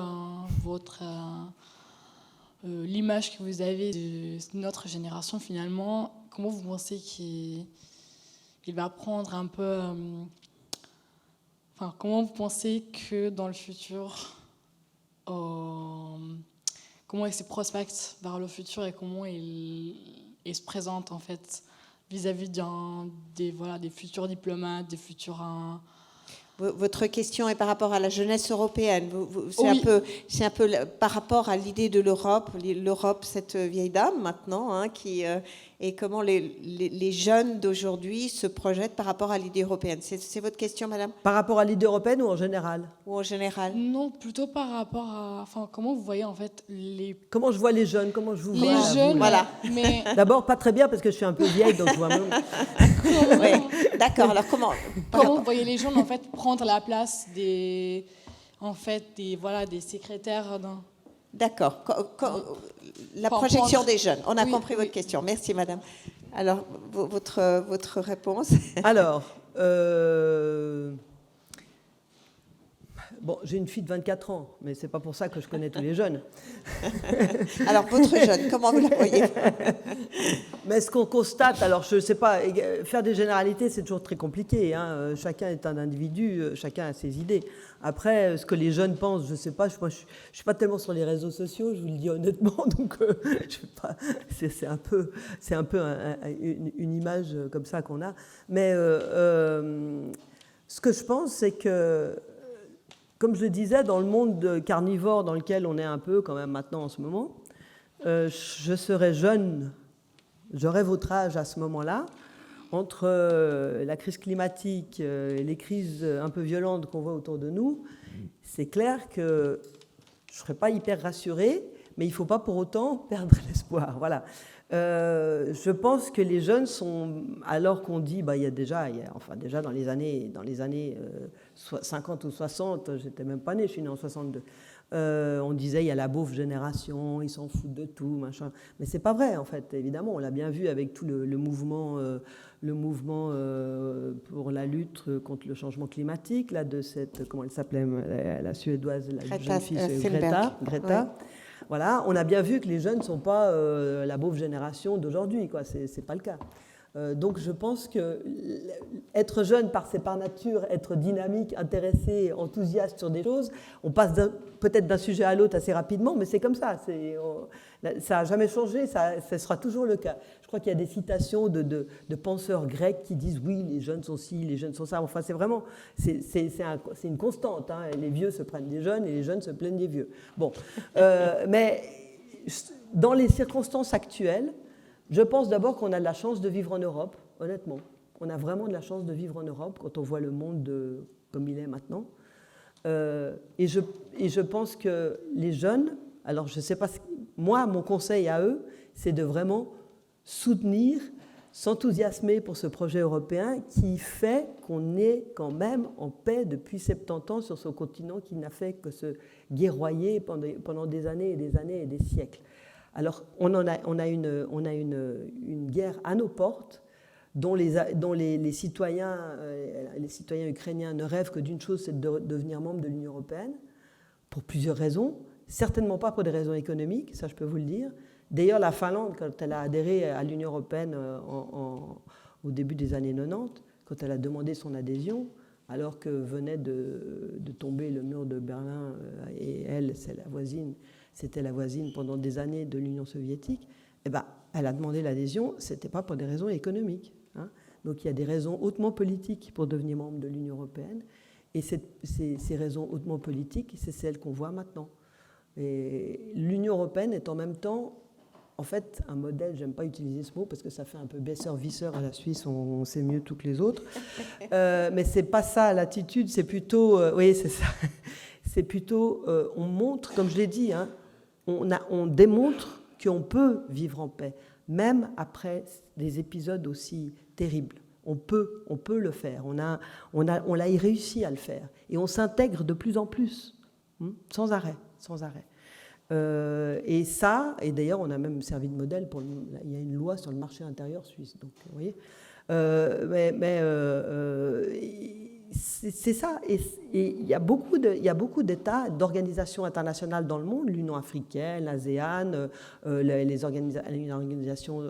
l'image que vous avez de notre génération finalement. Comment vous pensez qu'il va prendre un peu... comment vous pensez que dans le futur, comment il se prospecte vers le futur et comment il se présente en fait vis-à-vis des futurs diplomates, des futurs... Votre question est par rapport à la jeunesse européenne. C'est oui. un peu par rapport à l'idée de l'Europe, cette vieille dame maintenant, et comment les jeunes d'aujourd'hui se projettent par rapport à l'idée européenne. C'est votre question, madame? Par rapport à l'idée européenne ou en général? Ou en général? Non, plutôt par rapport à... comment vous voyez en fait Comment je vois les jeunes? Comment je vous vois? Les jeunes, voilà. Mais... D'abord, pas très bien parce que je suis un peu vieille, donc je vois même... Oui, d'accord. Alors comment vous voyez les jeunes en fait prendre la place des secrétaires D'accord. La projection des jeunes. On a compris votre question. Merci, madame. Alors, votre réponse? Alors, bon, j'ai une fille de 24 ans, mais c'est pas pour ça que je connais tous les jeunes. Alors, votre jeune, comment vous la voyez? Mais ce qu'on constate, alors je ne sais pas, faire des généralités, c'est toujours très compliqué. Hein. Chacun est un individu, chacun a ses idées. Après, ce que les jeunes pensent, je ne sais pas. Moi, je ne suis pas tellement sur les réseaux sociaux, je vous le dis honnêtement. Donc, c'est un peu une image comme ça qu'on a. Mais ce que je pense, c'est que, comme je le disais, dans le monde carnivore dans lequel on est un peu quand même maintenant en ce moment, je serais jeune, j'aurais votre âge à ce moment-là, entre la crise climatique et les crises un peu violentes qu'on voit autour de nous. C'est clair que je ne serais pas hyper rassurée, mais il ne faut pas pour autant perdre l'espoir. Voilà. Je pense que les jeunes sont, alors qu'on dit, il y a déjà dans les années 50 ou 60, j'étais même pas née, je suis née en 62. On disait il y a la beauf génération, ils s'en foutent de tout, machin. Mais c'est pas vrai en fait. Évidemment, on l'a bien vu avec tout le mouvement pour la lutte contre le changement climatique, là de cette, comment elle s'appelait, la suédoise, la jeune fille, Greta. Ouais. Voilà, on a bien vu que les jeunes ne sont pas la beauf génération d'aujourd'hui, quoi. C'est pas le cas. Donc je pense que être jeune par nature, être dynamique, intéressé, enthousiaste sur des choses, on passe peut-être d'un sujet à l'autre assez rapidement, mais c'est comme ça. Ça n'a jamais changé, ça sera toujours le cas. Je crois qu'il y a des citations de penseurs grecs qui disent oui, les jeunes sont ci, les jeunes sont ça. Enfin, c'est vraiment, c'est une constante. Hein. Les vieux se prennent des jeunes et les jeunes se plaignent des vieux. Bon, mais dans les circonstances actuelles, je pense d'abord qu'on a de la chance de vivre en Europe, honnêtement. On a vraiment de la chance de vivre en Europe quand on voit le monde comme il est maintenant. Et je pense que les jeunes, alors je ne sais pas, moi, mon conseil à eux, c'est de vraiment soutenir, s'enthousiasmer pour ce projet européen qui fait qu'on est quand même en paix depuis 70 ans sur ce continent qui n'a fait que se guerroyer pendant des années et des années et des siècles. Alors, on a une guerre à nos portes dont les citoyens ukrainiens ne rêvent que d'une chose, c'est de devenir membre de l'Union européenne, pour plusieurs raisons. Certainement pas pour des raisons économiques, ça je peux vous le dire. D'ailleurs, la Finlande, quand elle a adhéré à l'Union européenne au début des années 90, quand elle a demandé son adhésion, alors que venait de tomber le mur de Berlin, et elle, c'était la voisine pendant des années de l'Union soviétique, eh ben, elle a demandé l'adhésion, ce n'était pas pour des raisons économiques. Hein. Donc il y a des raisons hautement politiques pour devenir membre de l'Union européenne, et ces raisons hautement politiques, c'est celles qu'on voit maintenant. Et l'Union européenne est en même temps, en fait, un modèle, j'aime pas utiliser ce mot parce que ça fait un peu baisseur-visseur à la Suisse, on sait mieux tout que les autres, mais c'est pas ça l'attitude, c'est plutôt, oui c'est ça, c'est plutôt, on montre, comme je l'ai dit, hein, on démontre qu'on peut vivre en paix, même après des épisodes aussi terribles. On peut le faire, on a réussi à le faire, et on s'intègre de plus en plus, sans arrêt. Et ça, et d'ailleurs, on a même servi de modèle il y a une loi sur le marché intérieur suisse, donc vous voyez. C'est ça, et il y a beaucoup d'États, d'organisations internationales dans le monde, l'Union africaine, l'ASEAN, les organisations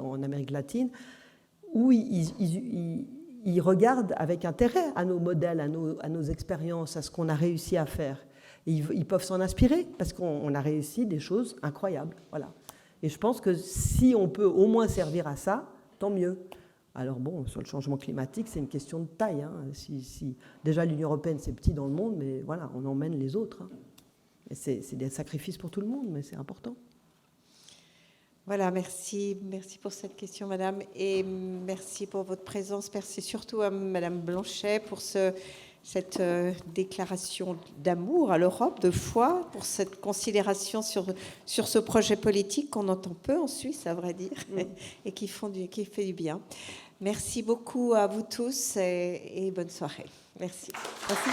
en Amérique latine, où ils regardent avec intérêt à nos modèles, à nos expériences, à ce qu'on a réussi à faire. Ils peuvent s'en inspirer parce qu'on a réussi des choses incroyables. Voilà. Et je pense que si on peut au moins servir à ça, tant mieux. Alors bon, sur le changement climatique, c'est une question de taille. Hein. Déjà, l'Union européenne, c'est petit dans le monde, mais voilà, on emmène les autres. Hein. Et c'est des sacrifices pour tout le monde, mais c'est important. Voilà, merci pour cette question, madame, et merci pour votre présence. Merci surtout à madame Blanchet pour cette déclaration d'amour à l'Europe, de foi, pour cette considération sur ce projet politique qu'on entend peu en Suisse, à vrai dire, et qui fait du bien. Merci beaucoup à vous tous et bonne soirée. Merci. Merci.